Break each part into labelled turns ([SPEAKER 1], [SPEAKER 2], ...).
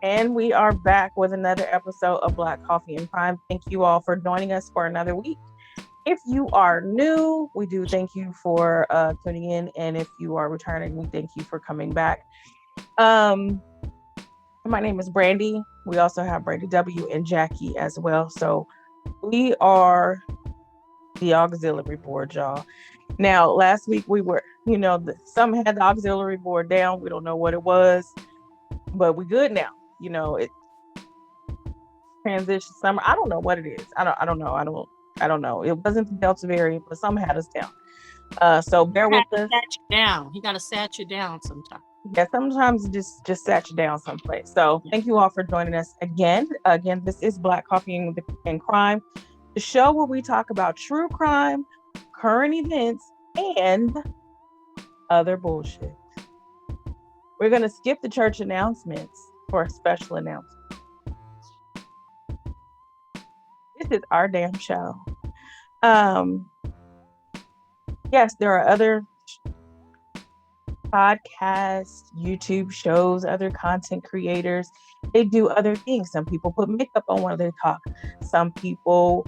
[SPEAKER 1] And we are back with another episode of Black Coffee and Crime. Thank you all for joining us for another week. If you are new, we do thank you for tuning in. And if you are returning, we thank you for coming back. Um, my name is Brandy. We also have Brandy W and Jackie as well. So we are the auxiliary board, y'all. Now, last week we were, some had the auxiliary board down. We don't know what it was, but we good now. It transition summer. I don't know what it is. I don't know. I don't know. It wasn't the Delta variant, but some had us down. So bear with us.
[SPEAKER 2] Sat you down. He got to sat you down sometimes.
[SPEAKER 1] Yeah, sometimes just sat you down someplace. So thank you all for joining us again. Again, this is Black Coffee and Crime, the show where we talk about true crime, current events, and other bullshit. We're gonna skip the church announcements for a special announcement. This is our damn show. Yes, there are other podcasts, YouTube shows, other content creators. They do other things. Some people put makeup on when they talk. Some people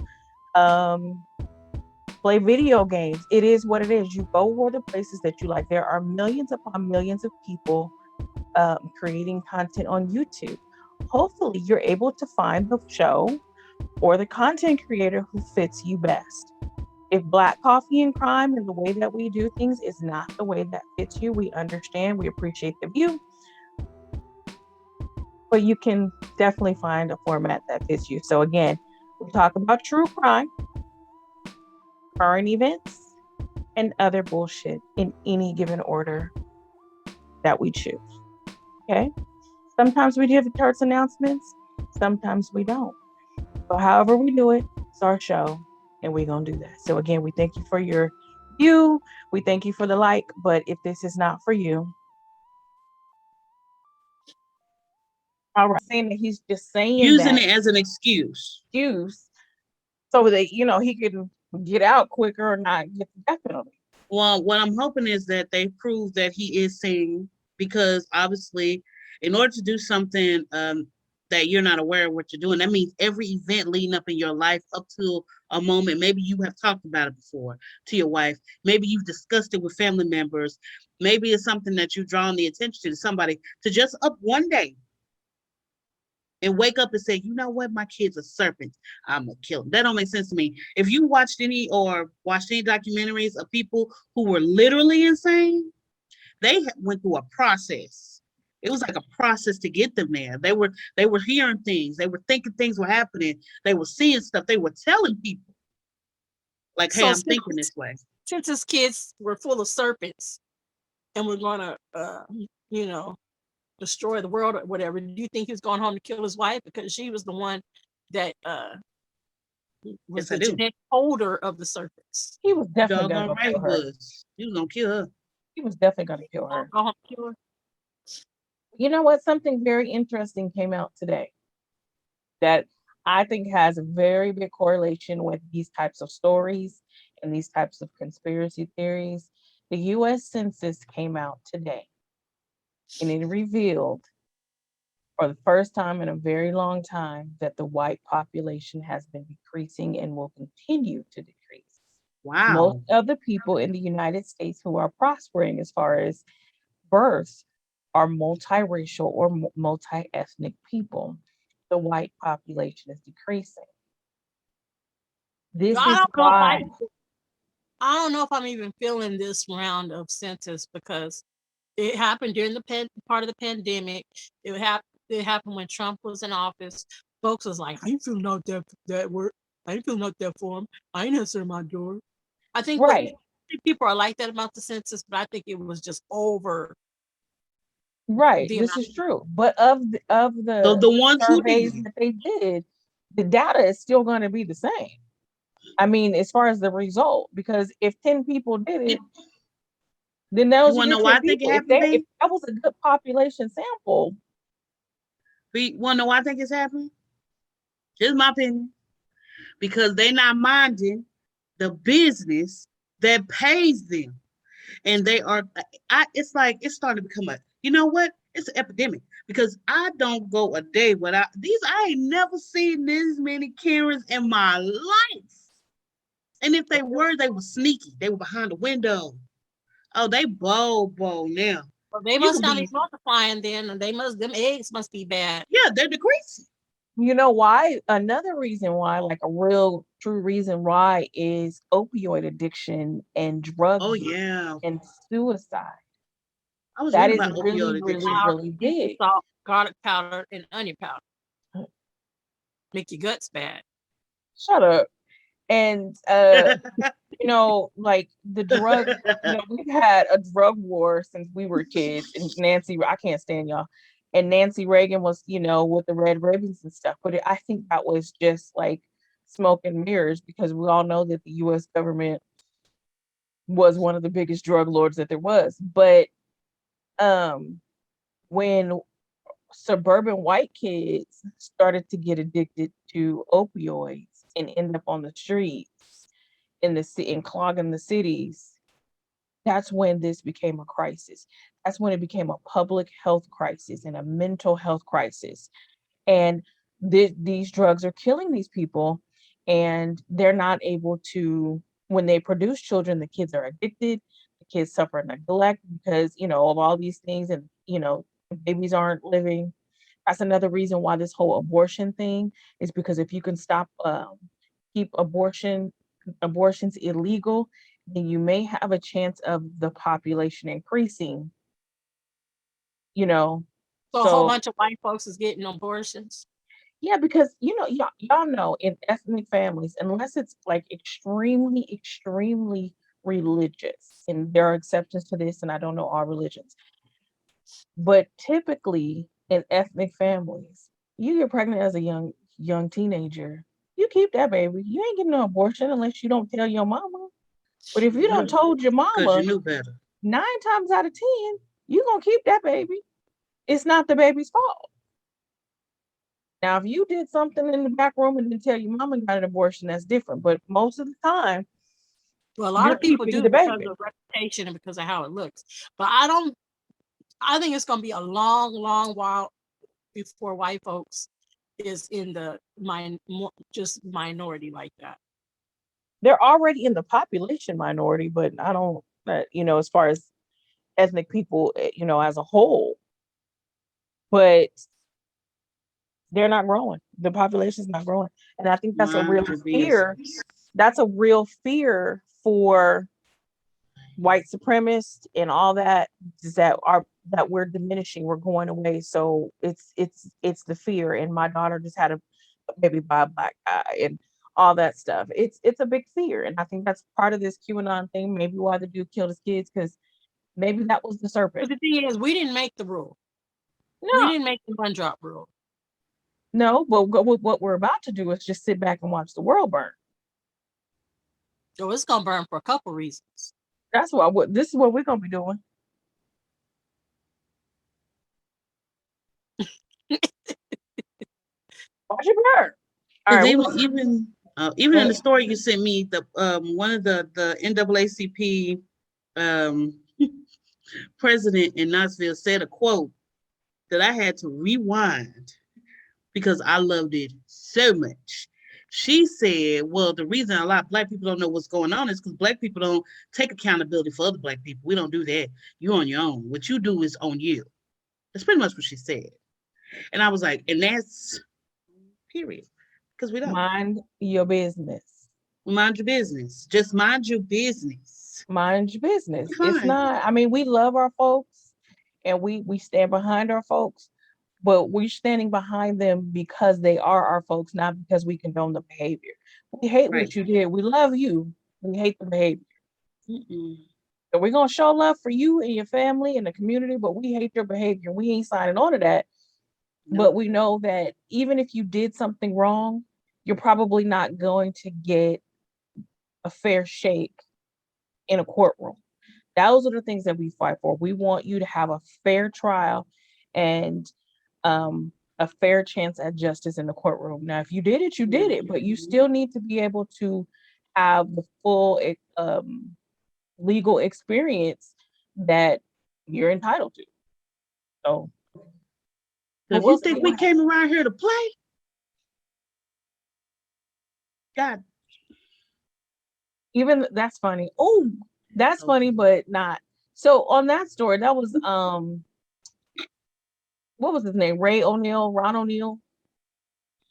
[SPEAKER 1] play video games. It is what it is. You go where the places that you like. There are millions upon millions of people creating content on YouTube. Hopefully, you're able to find the show or the content creator who fits you best. If Black Coffee and Crime and the way that we do things is not the way that fits you, we understand. We appreciate the view. But you can definitely find a format that fits you. So again, we talk about true crime, current events, and other bullshit in any given order that we choose. Okay? Sometimes we give church announcements, sometimes we don't. So however we do it, it's our show, and we're going to do that. So again, we thank you for your view. We thank you for the like, but if this is not for you, all right. Saying that he's just saying
[SPEAKER 3] using
[SPEAKER 1] that
[SPEAKER 3] it as an excuse.
[SPEAKER 1] So that, he can get out quicker or not get the death penalty.
[SPEAKER 3] Well, what I'm hoping is that they prove that he is sane, because obviously, in order to do something that you're not aware of what you're doing, that means every event leading up in your life up to a moment, maybe you have talked about it before to your wife, maybe you've discussed it with family members, maybe it's something that you've drawn the attention to somebody, to just up one day and wake up and say, you know what, my kid's a serpent, I'm gonna kill him. That don't make sense to me. If you watched any documentaries of people who were literally insane, they went through a process. It was like a process to get them there. They were hearing things, they were thinking things were happening, they were seeing stuff, they were telling people, like, hey, I'm thinking this way.
[SPEAKER 2] Since his kids were full of serpents and we're gonna destroy the world or whatever, do you think he was going home to kill his wife because she was the one that was the genetic holder of the serpents?
[SPEAKER 1] He was definitely gonna kill her.
[SPEAKER 3] He was gonna kill her.
[SPEAKER 1] He was definitely gonna kill her.
[SPEAKER 2] Go home to kill her.
[SPEAKER 1] You know what? Something very interesting came out today that I think has a very big correlation with these types of stories and these types of conspiracy theories. The U.S. Census came out today, and it revealed for the first time in a very long time that the white population has been decreasing and will continue to decrease.
[SPEAKER 3] Wow.
[SPEAKER 1] Most of the people in the United States who are prospering as far as births are multiracial or multi-ethnic people. The white population is decreasing. This is why
[SPEAKER 2] I don't know if I'm even feeling this round of census, because it happened during the part of the pandemic. It happened when Trump was in office. Folks was like, I ain't filling out that work. I ain't filling out that form. I ain't answering my door. I think people are like that about the census, but I think it was just over.
[SPEAKER 1] Right, this is true. But of the
[SPEAKER 3] ones
[SPEAKER 1] surveys that they did, the data is still going to be the same. I mean, as far as the result, because if 10 people did it, then those
[SPEAKER 3] you know why I think it happened.
[SPEAKER 1] If that was a good population sample.
[SPEAKER 3] You want to know why I think it's happening? Just my opinion. Because they're not minding the business that pays them. And they are, it's like, it's starting to become you know what? It's an epidemic. because I don't go a day without these. I ain't never seen this many Karens in my life. And if they were sneaky. They were behind the window. Oh, they bold now.
[SPEAKER 2] Well, they
[SPEAKER 3] You
[SPEAKER 2] must
[SPEAKER 3] could
[SPEAKER 2] not be
[SPEAKER 3] be,
[SPEAKER 2] multiplying then, and them eggs must be bad.
[SPEAKER 3] yeah, they're decreasing.
[SPEAKER 1] You know why? Another reason why, like a real true reason why, is opioid addiction and drug
[SPEAKER 3] Oh
[SPEAKER 1] use
[SPEAKER 3] yeah.
[SPEAKER 1] and suicide.
[SPEAKER 3] I was
[SPEAKER 1] That
[SPEAKER 3] reading
[SPEAKER 1] is
[SPEAKER 3] about
[SPEAKER 1] really,
[SPEAKER 3] opioid
[SPEAKER 1] really,
[SPEAKER 3] addiction.
[SPEAKER 2] Flour,
[SPEAKER 1] really
[SPEAKER 2] sea
[SPEAKER 1] big.
[SPEAKER 2] salt, garlic powder, and onion powder make your guts bad.
[SPEAKER 1] Shut up. And like the drug, we've had a drug war since we were kids. And I can't stand y'all. And Nancy Reagan was, with the red ribbons and stuff. But I think that was just like smoke and mirrors because we all know that the US government was one of the biggest drug lords that there was. But um when suburban white kids started to get addicted to opioids and end up on the streets and clogging the cities, that's when this became a crisis. That's when it became a public health crisis and a mental health crisis. And these drugs are killing these people, and they're not able to. When they produce children, the kids are addicted. The kids suffer neglect because of all these things, and babies aren't living. That's another reason why this whole abortion thing is, because if you can keep abortions illegal, then you may have a chance of the population increasing. You know,
[SPEAKER 2] So a whole
[SPEAKER 1] so
[SPEAKER 2] bunch of white folks is getting abortions.
[SPEAKER 1] yeah, because y'all know, in ethnic families, unless it's like extremely, extremely religious, and there are exceptions to this, and I don't know all religions, but typically in ethnic families, you get pregnant as a young teenager, you keep that baby. You ain't getting no abortion unless you don't tell your mama. But if you don't
[SPEAKER 3] Yeah,
[SPEAKER 1] told your
[SPEAKER 3] because you
[SPEAKER 1] mama,
[SPEAKER 3] knew better.
[SPEAKER 1] 9 times out of 10, you gonna keep that baby. It's not the baby's fault. Now, if you did something in the back room and didn't tell your mama and got an abortion, that's different. But most of the time,
[SPEAKER 2] Well, a lot
[SPEAKER 1] you're
[SPEAKER 2] of people
[SPEAKER 1] keeping
[SPEAKER 2] do
[SPEAKER 1] the
[SPEAKER 2] because
[SPEAKER 1] baby.
[SPEAKER 2] of reputation and because of how it looks. But I think it's gonna be a long, long while before white folks is in the just minority like that.
[SPEAKER 1] They're already in the population minority, but I don't, as far as ethnic people, as a whole, but they're not growing. The population's not growing. And I think that's a real
[SPEAKER 3] Mind your
[SPEAKER 1] fear.
[SPEAKER 3] business.
[SPEAKER 1] That's a real fear for white supremacists and all that, is that we're diminishing, we're going away. So it's the fear. And my daughter just had a baby by a black guy and all that stuff. It's a big fear. And I think that's part of this QAnon thing, maybe why the dude killed his kids, because maybe that was the serpent.
[SPEAKER 2] But the thing is, we didn't make the rule. We
[SPEAKER 1] No,
[SPEAKER 2] didn't make the one drop rule.
[SPEAKER 1] no, but what we're about to do is just sit back and watch the world burn.
[SPEAKER 2] So it's gonna burn for a couple reasons.
[SPEAKER 1] That's this is what we're gonna be doing. Watch it burn. All
[SPEAKER 3] Because
[SPEAKER 1] right,
[SPEAKER 3] even in
[SPEAKER 1] and
[SPEAKER 3] the story you sent me, the one of the NAACP um president in Knoxville said a quote that I had to rewind because I loved it so much. She said, well, the reason a lot of black people don't know what's going on is because black people don't take accountability for other black people. We don't do that. You're on your own. What you do is on you. That's pretty much what she said. And I was like, and that's period. Because we don't.
[SPEAKER 1] mind your business.
[SPEAKER 3] Mind your business. Just mind your business.
[SPEAKER 1] Mind your business. It's
[SPEAKER 3] Fine.
[SPEAKER 1] not. I mean, we love our folks, and we stand behind our folks, but we're standing behind them because they are our folks, not because we condone the behavior. We hate
[SPEAKER 3] Right.
[SPEAKER 1] what you did. We love you. We hate the behavior.
[SPEAKER 3] Mm-mm.
[SPEAKER 1] So we're gonna show love for you and your family and the community, but we hate your behavior. We ain't signing on to that. But
[SPEAKER 3] Nope.
[SPEAKER 1] we know that even if you did something wrong, you're probably not going to get a fair shake in a courtroom. Those are the things that we fight for. We want you to have a fair trial and a fair chance at justice in the courtroom. Now, if you did it, you did it, but you
[SPEAKER 3] Mhm.
[SPEAKER 1] still need to be able to have the full legal experience that you're entitled to. So
[SPEAKER 3] If you think we came around here to play, God.
[SPEAKER 1] Even that's funny. Oh, that's funny, but not. So on that story, that was what was his name? Ray O'Neal, Ron O'Neal.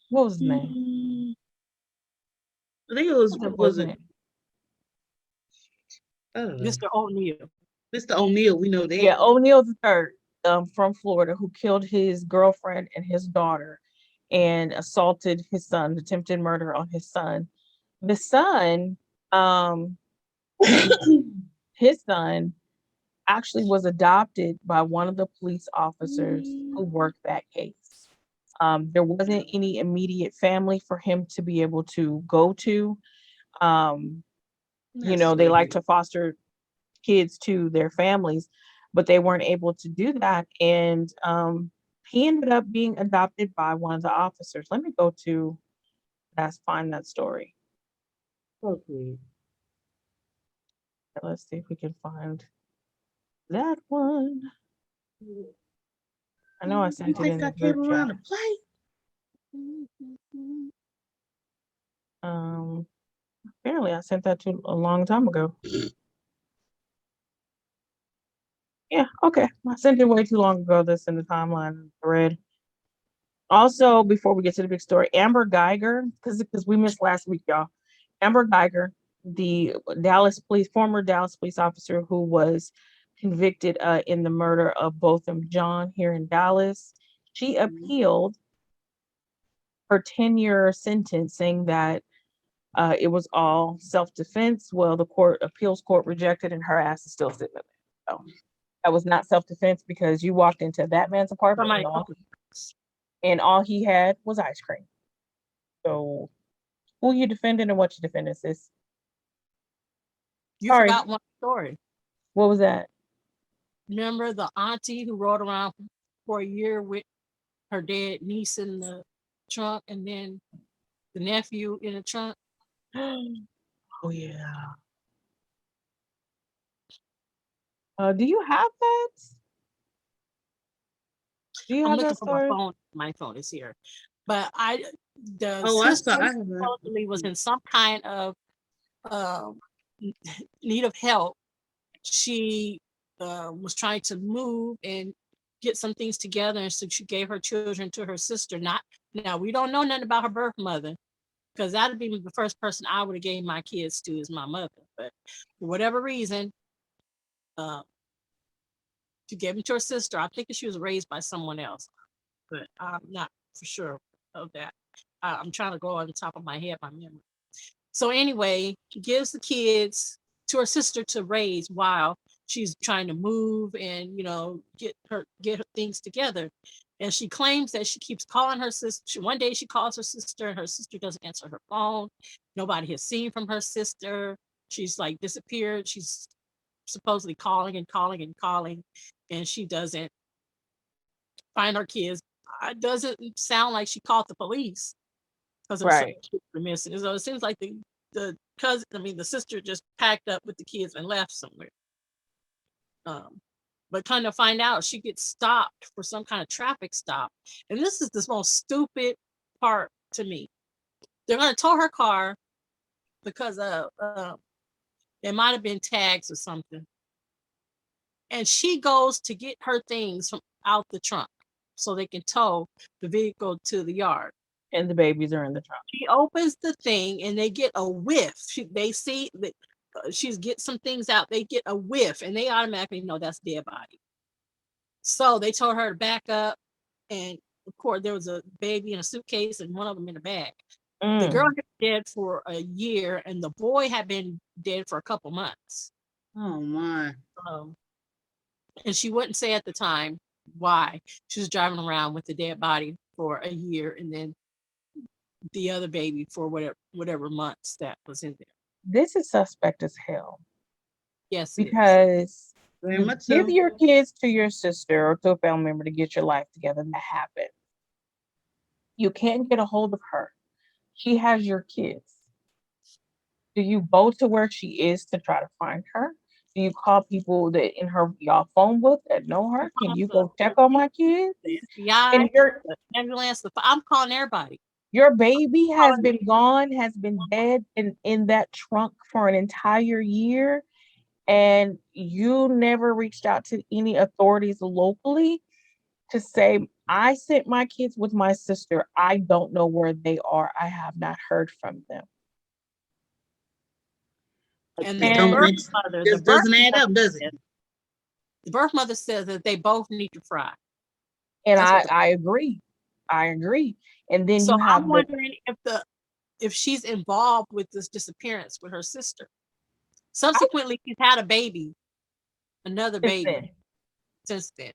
[SPEAKER 1] What was his name?
[SPEAKER 3] I think it was it?
[SPEAKER 2] Mr. O'Neal.
[SPEAKER 3] Mr. O'Neal, we know that.
[SPEAKER 1] Yeah, O'Neal the third, from Florida, who killed his girlfriend and his daughter, and assaulted his son, attempted murder on his son. The son, his son, actually was adopted by one of the police officers who worked that case. There wasn't any immediate family for him to be able to go to. They like to foster kids to their families, but they weren't able to do that. And he ended up being adopted by one of the officers. Let me go to find that story.
[SPEAKER 3] Okay.
[SPEAKER 1] Let's see if we can find that one. I know I sent it in the group chat.
[SPEAKER 3] To play?
[SPEAKER 1] Apparently I sent that to a long time ago. Yeah, okay. I sent it way too long ago. That's in the timeline thread. Also, before we get to the big story, Amber Geiger, because we missed last week, y'all. Amber Geiger, the former Dallas police officer who was convicted in the murder of Botham Jean here in Dallas, she appealed her 10-year sentence, saying that it was all self-defense. Well, the appeals court rejected, and her ass is still sitting there. So that was not self-defense, because you walked into that man's apartment and all he had was ice cream. So who you defending and what you defending, sis?
[SPEAKER 2] You forgot one story.
[SPEAKER 1] What was that?
[SPEAKER 2] Remember the auntie who rode around for a year with her dead niece in the trunk, and then the nephew in the trunk?
[SPEAKER 1] Oh yeah. Do you have that?
[SPEAKER 2] I'm looking for my phone. My phone is here, but the sister supposedly was in some kind of need of help. She was trying to move and get some things together, and so she gave her children to her sister. Now we don't know nothing about her birth mother, because that'd be the first person I would have gave my kids to, is my mother. But for whatever reason, she gave them to her sister. I think she was raised by someone else, but I'm not for sure of that. I'm trying to go on the top of my head, my memory. So anyway, she gives the kids to her sister to raise while she's trying to move and get her things together. And she claims that she keeps calling her sister. One day she calls her sister, and her sister doesn't answer her phone. Nobody has seen from her sister. She's like disappeared. She's supposedly calling and calling and calling, and she doesn't find her kids. It doesn't sound like she called the police, because
[SPEAKER 1] right.
[SPEAKER 2] Kids were missing. So it seems like the cousin, the sister just packed up with the kids and left somewhere. But kind of find out, she gets stopped for some kind of traffic stop. And this is the most stupid part to me. They're going to tow her car because there might have been tags or something. And she goes to get her things from out the trunk so they can tow the vehicle to the yard.
[SPEAKER 1] And the babies are in the trunk.
[SPEAKER 2] She opens the thing and they get a whiff. They see that she's get some things out. They get a whiff and they automatically know that's dead body. So they told her to back up. And of course, there was a baby in a suitcase and one of them in a bag. The girl had been dead for a year and the boy had been dead for a couple months.
[SPEAKER 3] Oh my.
[SPEAKER 2] And she wouldn't say at the time why. She was driving around with the dead body for a year and then the other baby for whatever months that was in there.
[SPEAKER 1] This is suspect as hell.
[SPEAKER 2] Yes,
[SPEAKER 1] because
[SPEAKER 3] very much
[SPEAKER 1] give your kids to your sister or to a family member to get your life together. That happens. You can't get a hold of her. She has your kids. Do you go to where she is to try to find her? Do you call people that in her y'all phone book that know
[SPEAKER 2] I
[SPEAKER 1] her? Can
[SPEAKER 2] called
[SPEAKER 1] you go check on my kids?
[SPEAKER 2] the FBI,
[SPEAKER 1] And your
[SPEAKER 2] the ambulance. I'm calling everybody.
[SPEAKER 1] your baby has
[SPEAKER 2] Calling
[SPEAKER 1] been gone, has been dead in that trunk for an entire year, and you never reached out to any authorities locally to say, I sent my kids with my sister. I don't know where they are. I have not heard from them.
[SPEAKER 2] and
[SPEAKER 3] Just
[SPEAKER 2] the
[SPEAKER 1] And
[SPEAKER 3] don't
[SPEAKER 2] birth
[SPEAKER 3] mix.
[SPEAKER 2] mother,
[SPEAKER 3] Just doesn't add up, does it?
[SPEAKER 2] the birth mother says that they both need to fry.
[SPEAKER 1] and
[SPEAKER 2] That's what.
[SPEAKER 1] I agree. I agree. And then
[SPEAKER 2] So
[SPEAKER 1] you
[SPEAKER 2] I'm
[SPEAKER 1] have the
[SPEAKER 2] wondering if she's involved with this disappearance with her sister.
[SPEAKER 1] I
[SPEAKER 2] Subsequently, she's had a baby, another baby
[SPEAKER 1] listen,
[SPEAKER 2] since then.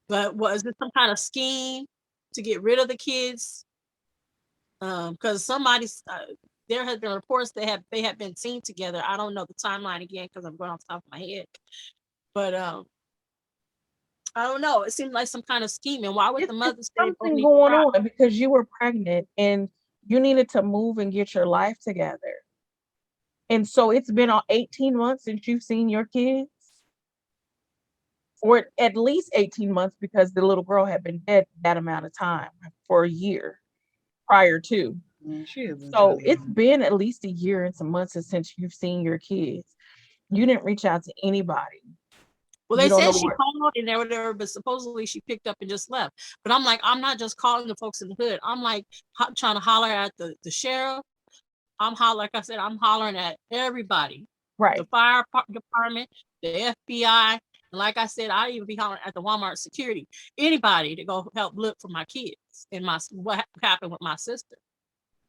[SPEAKER 2] But was it some kind of scheme to get rid of the kids? Because there has been reports they had been seen together. I don't know the timeline again because I'm going off the top of my head. But I don't know. It seemed like some kind of scheme. And why would the mother
[SPEAKER 1] it's
[SPEAKER 2] say they both
[SPEAKER 1] something
[SPEAKER 2] need to
[SPEAKER 1] going
[SPEAKER 2] fry?
[SPEAKER 1] on because you were pregnant and you needed to move and get your life together. And so it's been 18 months since you've seen your kids, or at least 18 months because the little girl had been dead that amount of time for a year prior to.
[SPEAKER 3] Man, she has been
[SPEAKER 1] So
[SPEAKER 3] trying
[SPEAKER 1] it's
[SPEAKER 3] to.
[SPEAKER 1] been at least a year and some months since you've seen your kids. You didn't reach out to anybody.
[SPEAKER 2] Well,
[SPEAKER 1] You
[SPEAKER 2] they
[SPEAKER 1] don't know
[SPEAKER 2] said she
[SPEAKER 1] what.
[SPEAKER 2] called in there, whatever, but supposedly she picked up and just left. But I'm like, I'm not just calling the folks in the hood. I'm like trying to holler at the sheriff. Like I said, I'm hollering at everybody, the
[SPEAKER 1] Right.
[SPEAKER 2] fire department, the FBI, and like I said, I even be hollering at the Walmart security, anybody to go help look for my kids and what happened with my sister.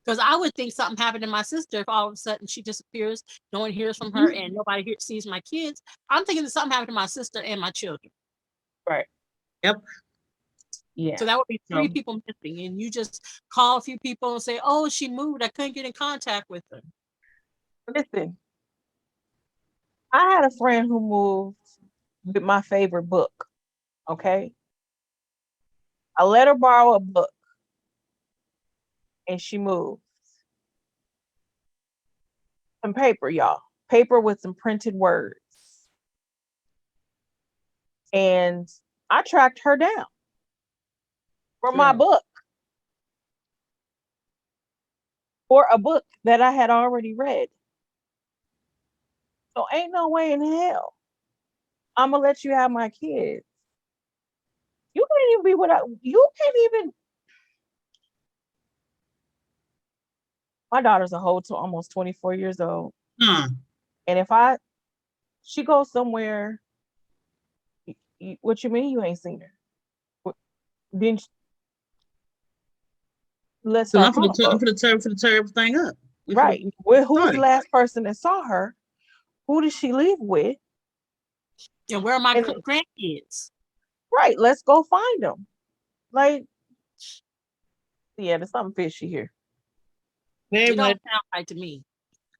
[SPEAKER 2] Because I would think something happened to my sister if all of a sudden she disappears, no one hears from her,
[SPEAKER 3] Mhm.
[SPEAKER 2] and nobody sees my kids. I'm thinking that something happened to my sister and my children.
[SPEAKER 1] Right.
[SPEAKER 3] Yep.
[SPEAKER 1] Yeah.
[SPEAKER 2] So that would be 3
[SPEAKER 1] So
[SPEAKER 2] people missing, and you just call a few people and say, "Oh, she moved. I couldn't get in contact with her."
[SPEAKER 1] listen, I had a friend who moved with my favorite book. Okay. I let her borrow a book and she moved. Some paper, y'all. Paper with some printed words. And I tracked her down for my
[SPEAKER 3] Girl.
[SPEAKER 1] book, for a book that I had already read. So ain't no way in hell I'm gonna let you have my kids. You can't even be without. You can't even. My daughter's a whole to almost 24 years old,
[SPEAKER 3] Huh.
[SPEAKER 1] and if she goes somewhere, what you mean you ain't seen her? Then let's
[SPEAKER 3] Cause
[SPEAKER 1] start calling
[SPEAKER 3] I'm
[SPEAKER 1] folks.
[SPEAKER 3] for the tear everything up. We for
[SPEAKER 1] Right.
[SPEAKER 3] the
[SPEAKER 1] Well, who's the
[SPEAKER 3] started.
[SPEAKER 1] last person that saw her? Who did she leave with?
[SPEAKER 2] And where are my
[SPEAKER 1] And
[SPEAKER 2] grandkids?
[SPEAKER 1] right, let's go find them. Like, yeah, there's something fishy here.
[SPEAKER 3] Very
[SPEAKER 2] It don't
[SPEAKER 3] much.
[SPEAKER 2] sound right to me.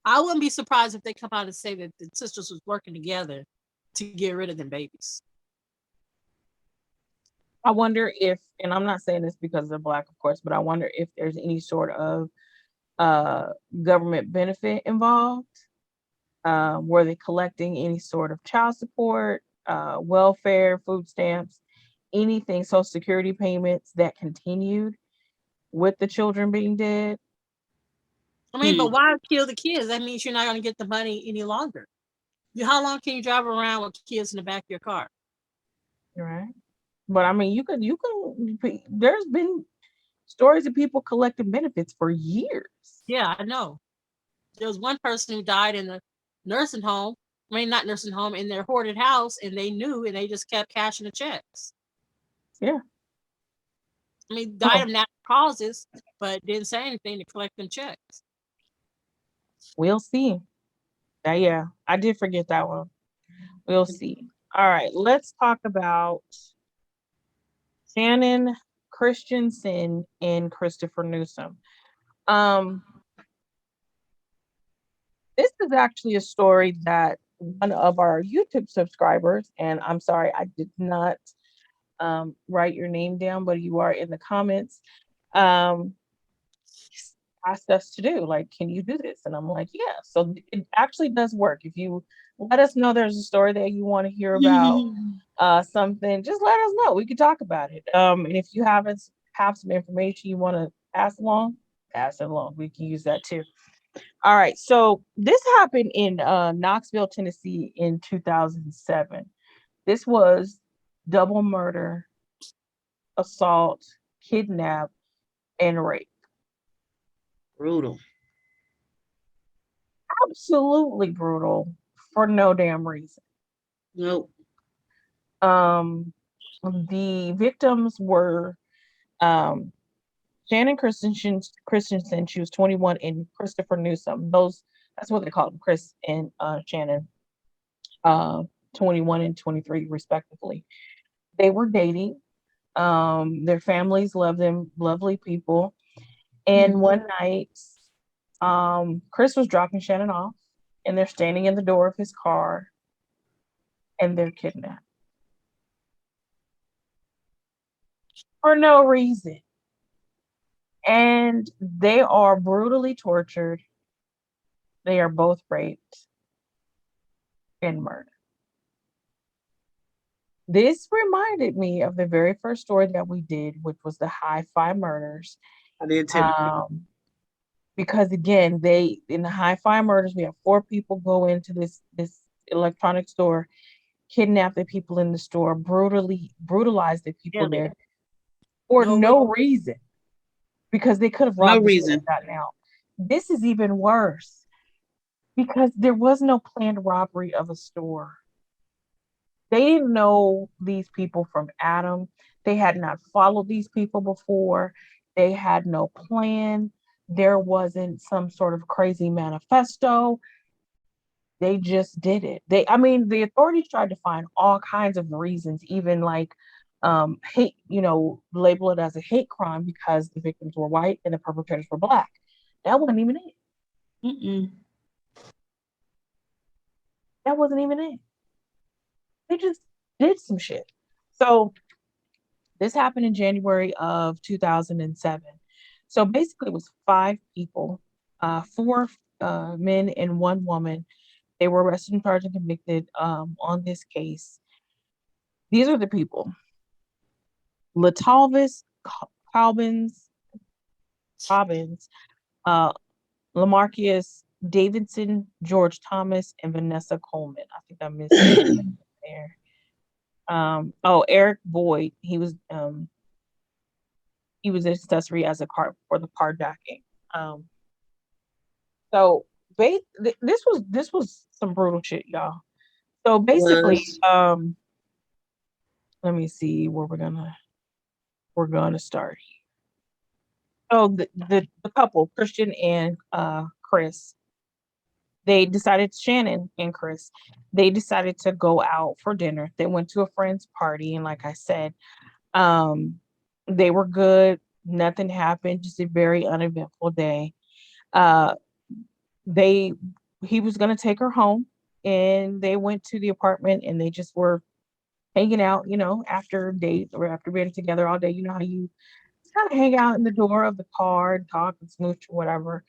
[SPEAKER 2] I wouldn't be surprised if they come out and say that the sisters was working together to get rid of them babies.
[SPEAKER 1] I wonder if, and I'm not saying this because they're black, of course, but I wonder if there's any sort of uh government benefit involved. Were they collecting any sort of child support, welfare, food stamps, anything, social security payments that continued with the children being dead?
[SPEAKER 2] I mean, but
[SPEAKER 3] Hmm.
[SPEAKER 2] why kill the kids? That means you're not going to get the money any longer. How long can you drive around with kids in the back of your car?
[SPEAKER 1] Right. But I mean, there's been stories of people collecting benefits for years.
[SPEAKER 2] Yeah, I know. There was one person who died in the nursing home. I mean, not nursing home, in their hoarded house, and they knew, and they just kept cashing the checks.
[SPEAKER 1] Yeah.
[SPEAKER 2] I mean, died
[SPEAKER 1] Oh,
[SPEAKER 2] of natural causes, but didn't say anything to collect them checks.
[SPEAKER 1] we'll see. Yeah, I did forget that one. We'll see. All right, let's talk about Shannon Christensen and Christopher Newsom. Um, this is actually a story that one of our YouTube subscribers, and I'm sorry, I did not write your name down, but you are in the comments. Um, asked us to do. Like, can you do this? And I'm like, yeah. So it actually does work. If you let us know there's a story that you want to hear about, something, just let us know. We could talk about it. And if you have some information you want to pass it along. We can use that too. All right. So this happened in Knoxville, Tennessee in 2007. This was double murder, assault, kidnap, and rape.
[SPEAKER 3] Brutal.
[SPEAKER 1] Absolutely brutal for no damn reason.
[SPEAKER 3] Nope.
[SPEAKER 1] The victims were um, Shannon Christensen, she was 21, and Christopher Newsom. That's what they call them, Chris and Shannon, uh, 21 and 23 respectively. They were dating. Their families love them, lovely people. And one night, Chris was dropping Shannon off, and they're standing in the door of his car, and they're kidnapped for no reason. And they are brutally tortured. They are both raped and murdered. This reminded me of the very first story that we did, which was the Hi-Fi murders.
[SPEAKER 3] I did too.
[SPEAKER 1] Because again, they in the Hi-Fi murders, we have four people go into this electronic store, kidnap the people in the store, brutally brutalize the people there for no reason, because they could have robbed the store and gotten out. This is even worse because there was no planned robbery of a store. They didn't know these people from Adam. They had not followed these people before. They had no plan. There wasn't some sort of crazy manifesto. They just did it. The authorities tried to find all kinds of reasons, even like hate, label it as a hate crime because the victims were white and the perpetrators were black. That wasn't even it. That wasn't even it. They just did some shit. So this happened in January of 2007. So basically, it was five people, four men and one woman. They were arrested and charged and convicted on this case. These are the people: Latalvis Cobbins, uh, Lamarcus Davidson, George Thomas, and Vanessa Coleman. I think I missed there. Eric Boyd. He was accessory as a car for the carjacking. So this was some brutal shit, y'all. So basically, let me see where we're gonna start. So the couple, Christian and Chris, Shannon and Chris, they decided to go out for dinner. They went to a friend's party, and like I said, they were good. Nothing happened. Just a very uneventful day. Uh, he was gonna take her home, and they went to the apartment, and they just were hanging out. After dates or after being together all day. You know how you just kind of hang out in the door of the car and talk and smooch or whatever.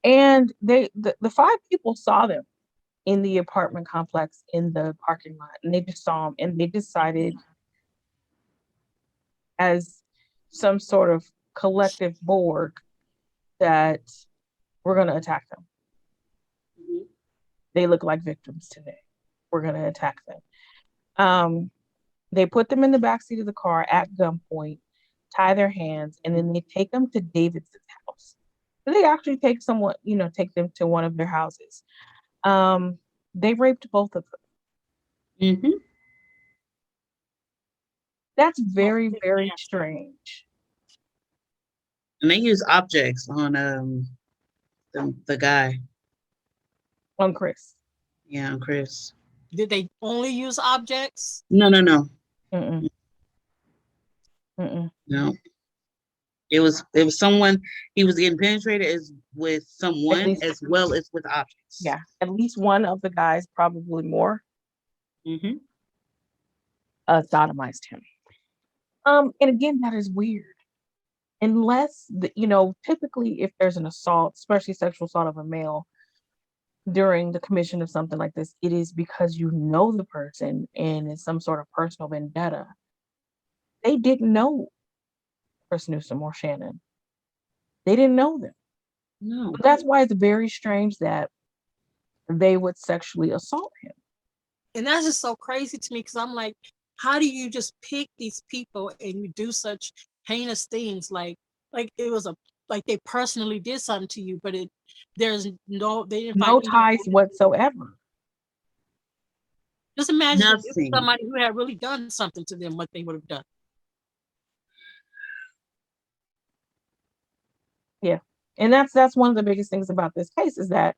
[SPEAKER 1] And the five people saw them in the apartment complex in the parking lot, and they just saw them, and they decided, as some sort of collective board, that we're going to attack them. They look like victims today. We're going to attack them. They put them in the backseat of the car at gunpoint, tie their hands, and then they take them to Davidson's house. So they actually take them to one of their houses. They raped both of them. That's very, very strange.
[SPEAKER 3] And they use objects on the guy.
[SPEAKER 1] On Chris.
[SPEAKER 3] Yeah, on Chris.
[SPEAKER 2] Did they only use objects?
[SPEAKER 3] No.
[SPEAKER 1] Mm-mm.
[SPEAKER 3] No. It was someone he was getting penetrated with someone as well as with objects.
[SPEAKER 1] Yeah, at least one of the guys, probably more. Sodomized him. And again, that is weird. unless typically if there's an assault, especially sexual assault of a male during the commission of something like this, it is because you know the person and it's some sort of personal vendetta. They didn't know Chris Newsom or Channon. They didn't know them.
[SPEAKER 3] No.
[SPEAKER 1] But that's why it's very strange that they would sexually assault him.
[SPEAKER 2] And that's just so crazy to me because I'm like, how do you just pick these people and you do such heinous things like it was like they personally did something to you, but they didn't
[SPEAKER 1] No ties whatsoever.
[SPEAKER 2] Just imagine if it was
[SPEAKER 3] Nothing.
[SPEAKER 2] somebody who had really done something to them, what they would have done.
[SPEAKER 1] Yeah. And that's one of the biggest things about this case is that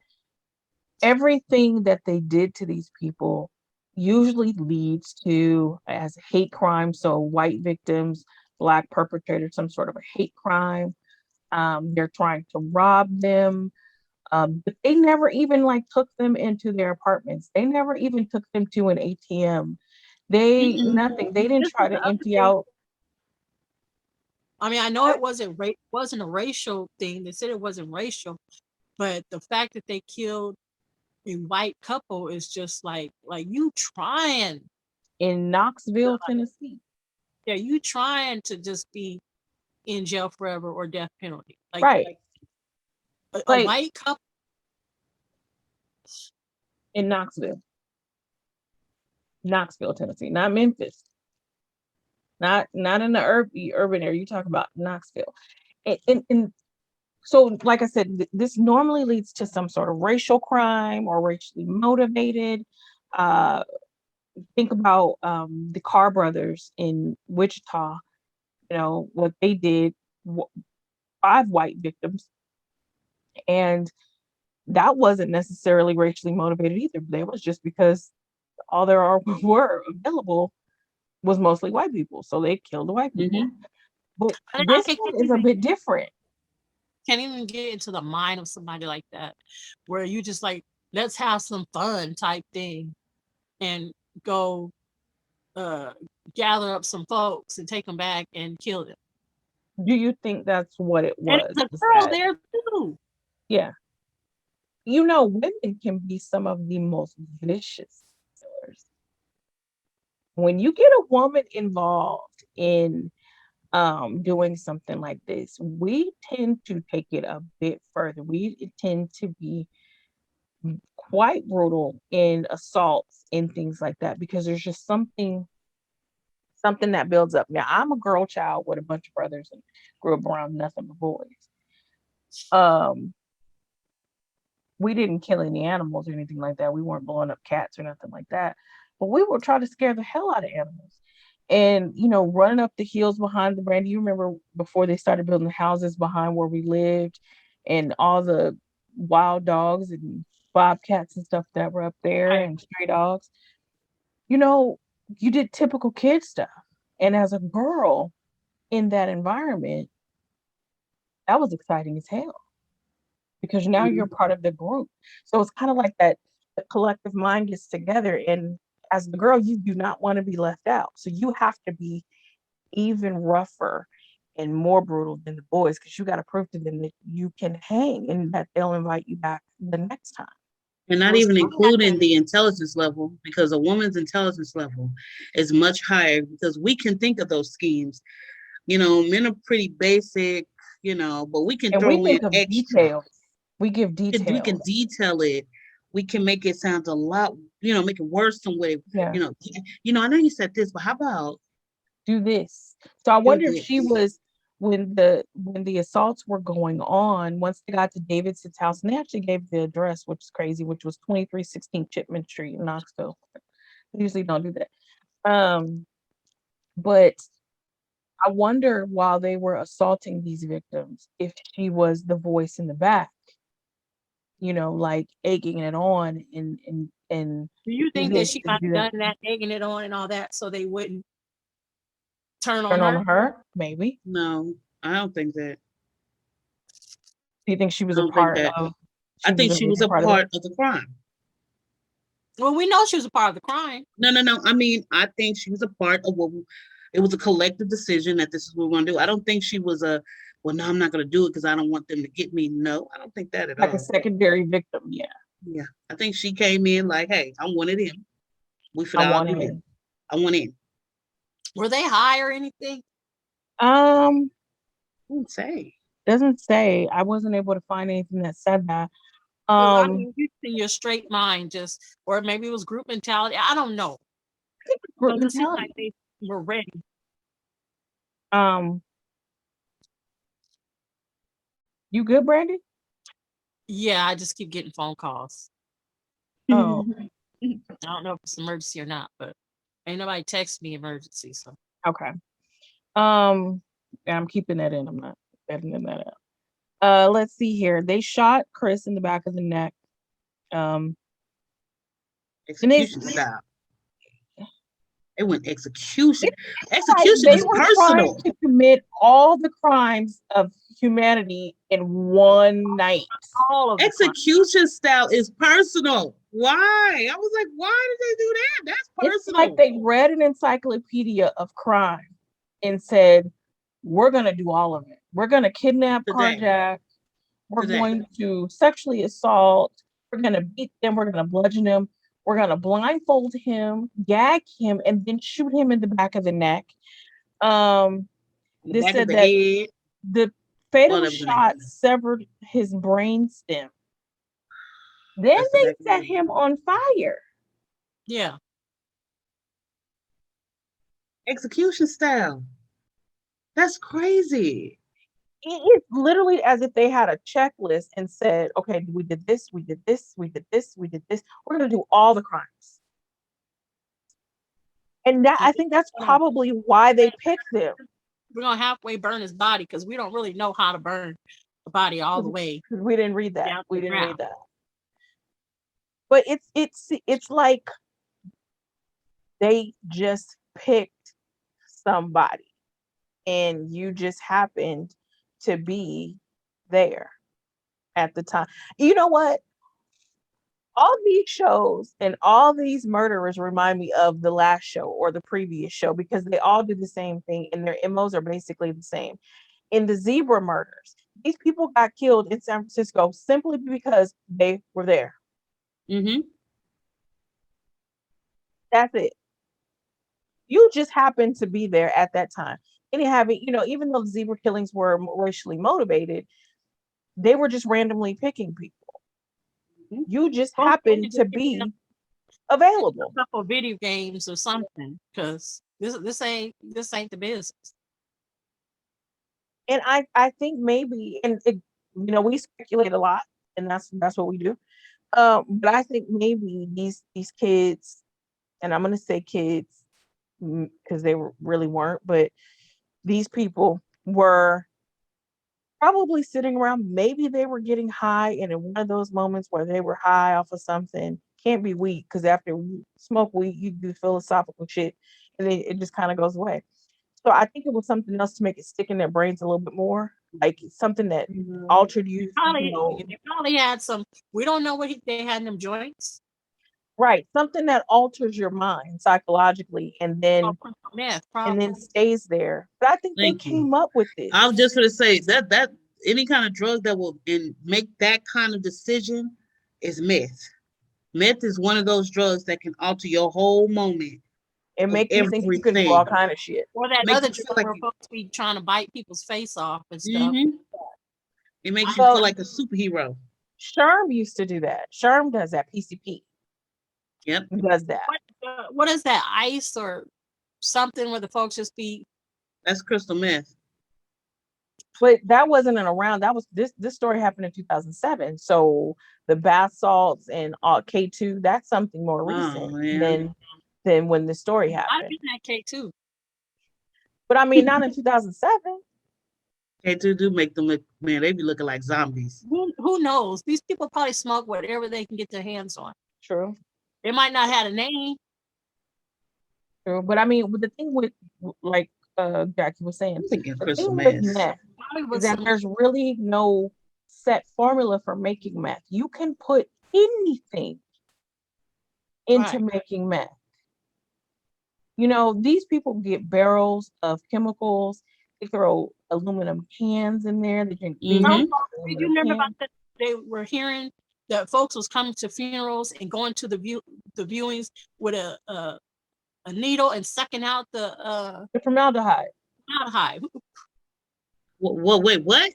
[SPEAKER 1] everything that they did to these people usually leads to as hate crime. So white victims, Black perpetrators, some sort of a hate crime. They're trying to rob them. But they never even took them into their apartments. They never even took them to an ATM. Nothing. They didn't try to empty out.
[SPEAKER 2] I mean, I know it wasn't a racial thing. They said it wasn't racial, but the fact that they killed a white couple is just like you trying
[SPEAKER 1] In Knoxville, Tennessee.
[SPEAKER 2] Yeah, you trying to just be in jail forever or death penalty.
[SPEAKER 1] Right.
[SPEAKER 2] A white couple
[SPEAKER 1] in Knoxville, Tennessee, not Memphis. Not in the urban area. You talk about Knoxville. And so, like I said, this normally leads to some sort of racial crime or racially motivated. Think about the Carr brothers in Wichita. What they did, 5 white victims, and that wasn't necessarily racially motivated either. It was just because all there were available was mostly white people, so they killed the white people. Mm-hmm. But this one is a bit different.
[SPEAKER 2] Can't even get into the mind of somebody like that, where you just let's have some fun type thing, and go gather up some folks and take them back and kill them.
[SPEAKER 1] Do you think that's what it was?
[SPEAKER 2] And it's a girl there too.
[SPEAKER 1] Yeah. Women can be some of the most vicious killers. When you get a woman involved in doing something like this, we tend to take it a bit further. We tend to be quite brutal in assaults and things like that because there's just something that builds up. Now, I'm a girl child with a bunch of brothers and grew up around nothing but boys. We didn't kill any animals or anything like that. We weren't blowing up cats or nothing like that. But we would try to scare the hell out of animals. And, running up the hills behind the brand. Do you remember before they started building houses behind where we lived and all the wild dogs and bobcats and stuff that were up there and stray dogs? You did typical kid stuff. And as a girl in that environment, that was exciting as hell. Because now you're part of the group. So it's kind of like that the collective mind gets together. And as the girl, you do not want to be left out. So you have to be even rougher and more brutal than the boys because you got to prove to them that you can hang and that they'll invite you back the next time.
[SPEAKER 3] And not even including the intelligence level, because a woman's intelligence level is much higher because we can think of those schemes. Men are pretty basic, but we can throw in extra
[SPEAKER 1] details. We give details.
[SPEAKER 3] We can detail it. We can make it sound a lot, make it worse than what it, I know you said this, but how about
[SPEAKER 1] do this? So I wonder if she was when the assaults were going on, once they got to Davidson's house, and they actually gave the address, which is crazy, which was 2316 Chipman Street in Knoxville. They usually don't do that. But I wonder while they were assaulting these victims, if she was the voice in the back, egging it on and
[SPEAKER 2] do you think that she might have done that, egging it on and all that so they wouldn't turn on her?
[SPEAKER 1] Maybe.
[SPEAKER 3] No, I don't think that.
[SPEAKER 1] Do you think she was a part of?
[SPEAKER 3] I think she was a part of the crime.
[SPEAKER 2] Well, we know she was a part of the crime.
[SPEAKER 3] No. I mean, I think she was a part of it was a collective decision that this is what we're going to do. I don't think she was well, no, I'm not going to do it because I don't want them to get me. No, I don't think that at
[SPEAKER 1] Like a
[SPEAKER 3] all.
[SPEAKER 1] secondary victim. Yeah.
[SPEAKER 3] Yeah, I think she came in like, hey, I'm one of them. We should
[SPEAKER 1] I
[SPEAKER 3] all
[SPEAKER 1] want
[SPEAKER 3] do this.
[SPEAKER 1] in.
[SPEAKER 3] I want in.
[SPEAKER 2] Were they high or anything?
[SPEAKER 3] Don't say.
[SPEAKER 1] Doesn't say. I wasn't able to find anything that said that.
[SPEAKER 2] 'Cause, I mean, you in your straight mind, just or maybe it was group mentality. I don't know.
[SPEAKER 1] Group
[SPEAKER 2] Because it seemed like
[SPEAKER 1] mentality.
[SPEAKER 2] they were ready.
[SPEAKER 1] You good, Brandy?
[SPEAKER 2] Yeah, I just keep getting phone calls.
[SPEAKER 1] Oh,
[SPEAKER 2] I don't know if it's emergency or not, but ain't nobody text me emergency. So
[SPEAKER 1] okay. Yeah, I'm keeping that in. I'm not editing that out. Let's see here. They shot Chris in the back of the neck. And they
[SPEAKER 3] Execution style. It went execution.
[SPEAKER 1] like
[SPEAKER 3] Execution
[SPEAKER 1] they
[SPEAKER 3] is
[SPEAKER 1] were
[SPEAKER 3] personal.
[SPEAKER 1] trying to commit all the crimes of humanity in one night.
[SPEAKER 2] all of
[SPEAKER 3] Execution style is personal. Why? I was like, why did they do that? That's
[SPEAKER 1] It's
[SPEAKER 3] personal.
[SPEAKER 1] like they read an encyclopedia of crime and said, we're going to do all of it. We're going to kidnap,
[SPEAKER 3] Today.
[SPEAKER 1] carjack. We're
[SPEAKER 3] Today.
[SPEAKER 1] going to sexually assault. We're going to beat them. We're going to bludgeon them. We're going to blindfold him, gag him, and then shoot him in the back of the neck. They
[SPEAKER 3] Back of
[SPEAKER 1] said
[SPEAKER 3] the
[SPEAKER 1] that
[SPEAKER 3] head.
[SPEAKER 1] the fatal
[SPEAKER 3] Well, that was an
[SPEAKER 1] shot
[SPEAKER 3] accident.
[SPEAKER 1] severed his brain stem. Then
[SPEAKER 3] That's the
[SPEAKER 1] they
[SPEAKER 3] back of the
[SPEAKER 1] set
[SPEAKER 3] head.
[SPEAKER 1] him on fire.
[SPEAKER 2] yeah.
[SPEAKER 3] Execution style. That's crazy.
[SPEAKER 1] It's literally as if they had a checklist and said, okay, we did this, we did this, we did this, we did this. We're going to do all the crimes. And that I think that's probably why they picked them.
[SPEAKER 2] We're gonna halfway burn his body because we don't really know how to burn the body all the way.
[SPEAKER 1] We didn't read that.
[SPEAKER 2] down to
[SPEAKER 1] We
[SPEAKER 2] the
[SPEAKER 1] didn't read
[SPEAKER 2] ground.
[SPEAKER 1] that. But it's like they just picked somebody and you just happened to be there at the time. You know what? All these shows and all these murderers remind me of the last show or the previous show because they all do the same thing and their MOs are basically the same. In the zebra murders, these people got killed in San Francisco simply because they were there.
[SPEAKER 3] Mm-hmm.
[SPEAKER 1] That's it. You just happened to be there at that time. And having, even though the zebra killings were racially motivated, they were just randomly picking people. You just happened to be available.
[SPEAKER 2] A couple video games or something, because this ain't the business.
[SPEAKER 1] And I think maybe, and we speculate a lot, and that's what we do. But I think maybe these kids, and I'm gonna say kids because they really weren't, but these people were probably sitting around. Maybe they were getting high, and in one of those moments where they were high off of something, can't be weed because after you smoke weed, you do philosophical shit, and then it just kind of goes away. So I think it was something else to make it stick in their brains a little bit more, like something that altered you.
[SPEAKER 2] They probably had some. We don't know what they had in them joints.
[SPEAKER 1] Right, something that alters your mind psychologically, and then stays there. But I think they came up with this.
[SPEAKER 3] I was just going to say that any kind of drug that will make that kind of decision is meth. Meth is one of those drugs that can alter your whole moment.
[SPEAKER 1] It makes you think you can do all kind of shit.
[SPEAKER 2] Or that other drug where folks be trying to bite people's face off and stuff.
[SPEAKER 3] Mm-hmm. It makes you feel like a superhero.
[SPEAKER 1] Sherm used to do that. Sherm does that. PCP.
[SPEAKER 3] Yep.
[SPEAKER 1] He does that.
[SPEAKER 2] What is that? Ice or something where the folks just be?
[SPEAKER 3] That's crystal meth.
[SPEAKER 1] But that wasn't around. That was this story happened in 2007. So the bath salts and K2, that's something more recent than when the story happened.
[SPEAKER 2] I've been at K2.
[SPEAKER 1] But I mean, not in 2007.
[SPEAKER 3] K2 do make them look, man, they be looking like zombies.
[SPEAKER 2] Who knows? These people probably smoke whatever they can get their hands on.
[SPEAKER 1] True.
[SPEAKER 2] They might not have a name.
[SPEAKER 1] True. But I mean, the thing with, like Jackie was saying, the thing with meth is that there's really no set formula for making meth. You can put anything into making meth. These people get barrels of chemicals They throw aluminum cans in there. They drink beer.
[SPEAKER 3] Mhm.
[SPEAKER 2] Did you remember about that? They were hearing that folks was coming to funerals and going to the viewings with a needle and sucking out the
[SPEAKER 1] formaldehyde.
[SPEAKER 2] formaldehyde.
[SPEAKER 3] What? Wait, what?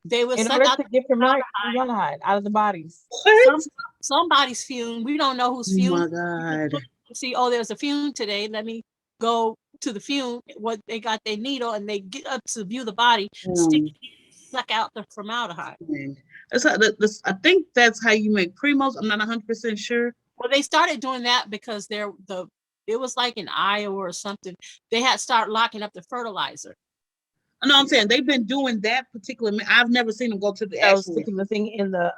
[SPEAKER 2] They would
[SPEAKER 1] In
[SPEAKER 2] suck
[SPEAKER 1] order
[SPEAKER 2] out
[SPEAKER 1] to
[SPEAKER 2] the
[SPEAKER 1] get
[SPEAKER 2] formaldehyde.
[SPEAKER 1] formaldehyde out of the bodies.
[SPEAKER 3] What?
[SPEAKER 2] Somebody's fume. We don't know whose
[SPEAKER 3] Oh
[SPEAKER 2] fume.
[SPEAKER 3] my God.
[SPEAKER 2] See, oh, there's a fume today. Let me go to the fume. What they got their needle and they get up to view the body, stick it, suck out the formaldehyde.
[SPEAKER 3] That's how, I think that's how you make primos. I'm not 100% sure.
[SPEAKER 2] Well, they started doing that because it was like in Iowa or something. They had started locking up the fertilizer.
[SPEAKER 3] I know I'm saying they've been doing that particular. I've never seen them go to the actual
[SPEAKER 1] sticking the thing in the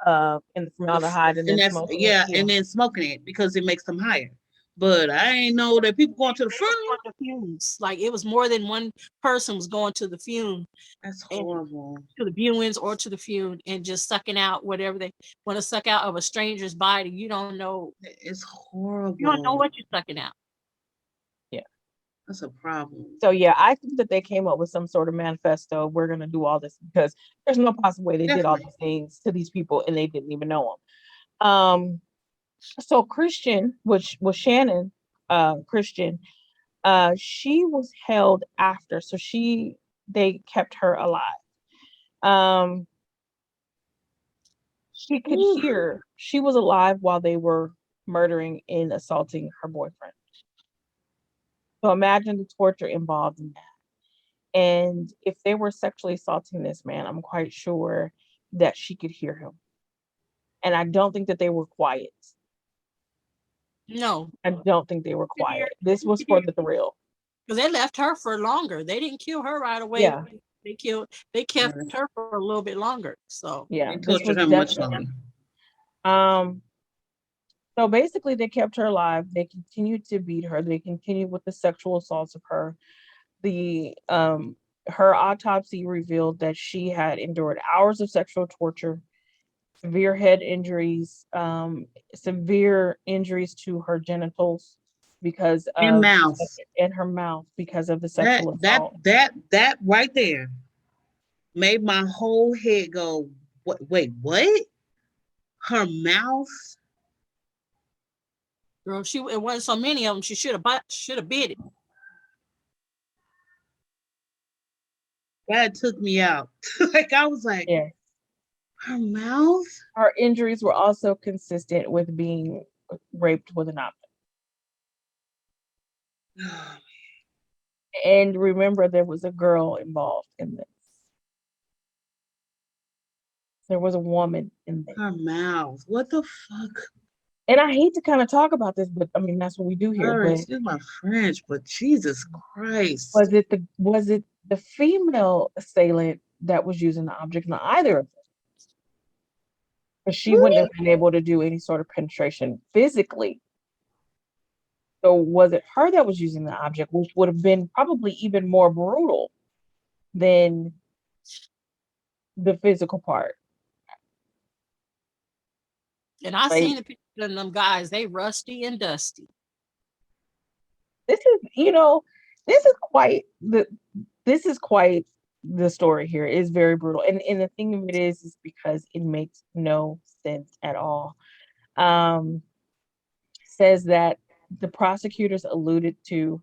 [SPEAKER 1] formaldehyde and then smoking it.
[SPEAKER 3] And then smoking it because it makes them higher. But I ain't know that people going to the
[SPEAKER 2] fumes. Like it was more than one person was going to the fume.
[SPEAKER 3] That's horrible.
[SPEAKER 2] To the viewings or to the fume and just sucking out whatever they want to suck out of a stranger's body. You don't know.
[SPEAKER 3] It's horrible.
[SPEAKER 2] You don't know what you're sucking out.
[SPEAKER 1] Yeah.
[SPEAKER 3] That's a problem.
[SPEAKER 1] So yeah, I think that they came up with some sort of manifesto. We're gonna do all this because there's no possible way they did all these things to these people and they didn't even know them. So Christian, which was Channon, Christian, she was held after, so they kept her alive. She could hear, she was alive while they were murdering and assaulting her boyfriend. So imagine the torture involved in that. And if they were sexually assaulting this man, I'm quite sure that she could hear him. And I don't think that they were quiet.
[SPEAKER 2] No.
[SPEAKER 1] I don't think they were quiet. This was for the thrill.
[SPEAKER 2] Because they left her for longer. They didn't kill her right away.
[SPEAKER 1] Yeah.
[SPEAKER 2] They kept her for a little bit longer. So
[SPEAKER 1] yeah,
[SPEAKER 3] they tortured her much longer.
[SPEAKER 1] So basically they kept her alive. They continued to beat her. They continued with the sexual assaults of her. Her autopsy revealed that she had endured hours of sexual torture, severe head injuries, severe injuries to her genitals because of and her mouth because of the sexual assault.
[SPEAKER 3] That right there made my whole head go, wait, what? Her mouth?
[SPEAKER 2] Girl, it wasn't so many of them. She should have bit it.
[SPEAKER 3] That took me out. Like I was like,
[SPEAKER 1] yeah.
[SPEAKER 3] Her mouth?
[SPEAKER 1] Her injuries were also consistent with being raped with an object. And remember, there was a girl involved in this. There was a woman in there.
[SPEAKER 3] Her mouth. What the fuck?
[SPEAKER 1] And I hate to kind of talk about this, but I mean that's what we do here.
[SPEAKER 3] Excuse my French, but Jesus Christ.
[SPEAKER 1] Was it the female assailant that was using the object? Not either of them. But she wouldn't have been able to do any sort of penetration physically. So was it her that was using the object, which would have been probably even more brutal than the physical part?
[SPEAKER 2] And I seen the pictures of them guys, they rusty and dusty.
[SPEAKER 1] This is quite the story here. It is very brutal. And the thing of it is because it makes no sense at all. Says that the prosecutors alluded to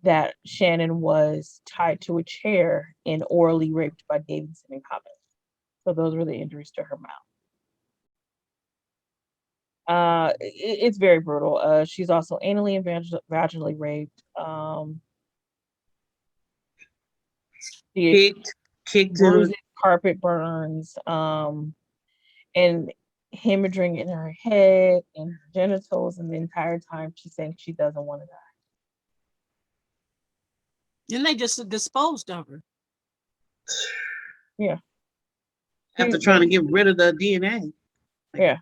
[SPEAKER 1] that Channon was tied to a chair and orally raped by Davidson and Qanon. So those were the injuries to her mouth. It's very brutal. She's also anally and vaginally raped.
[SPEAKER 3] Kicked
[SPEAKER 1] bruises, carpet burns, and hemorrhaging in her head and her genitals, and the entire time she's saying she doesn't want to die.
[SPEAKER 2] Then they just disposed of her.
[SPEAKER 1] Yeah.
[SPEAKER 3] After trying to get rid of the DNA.
[SPEAKER 1] Yeah.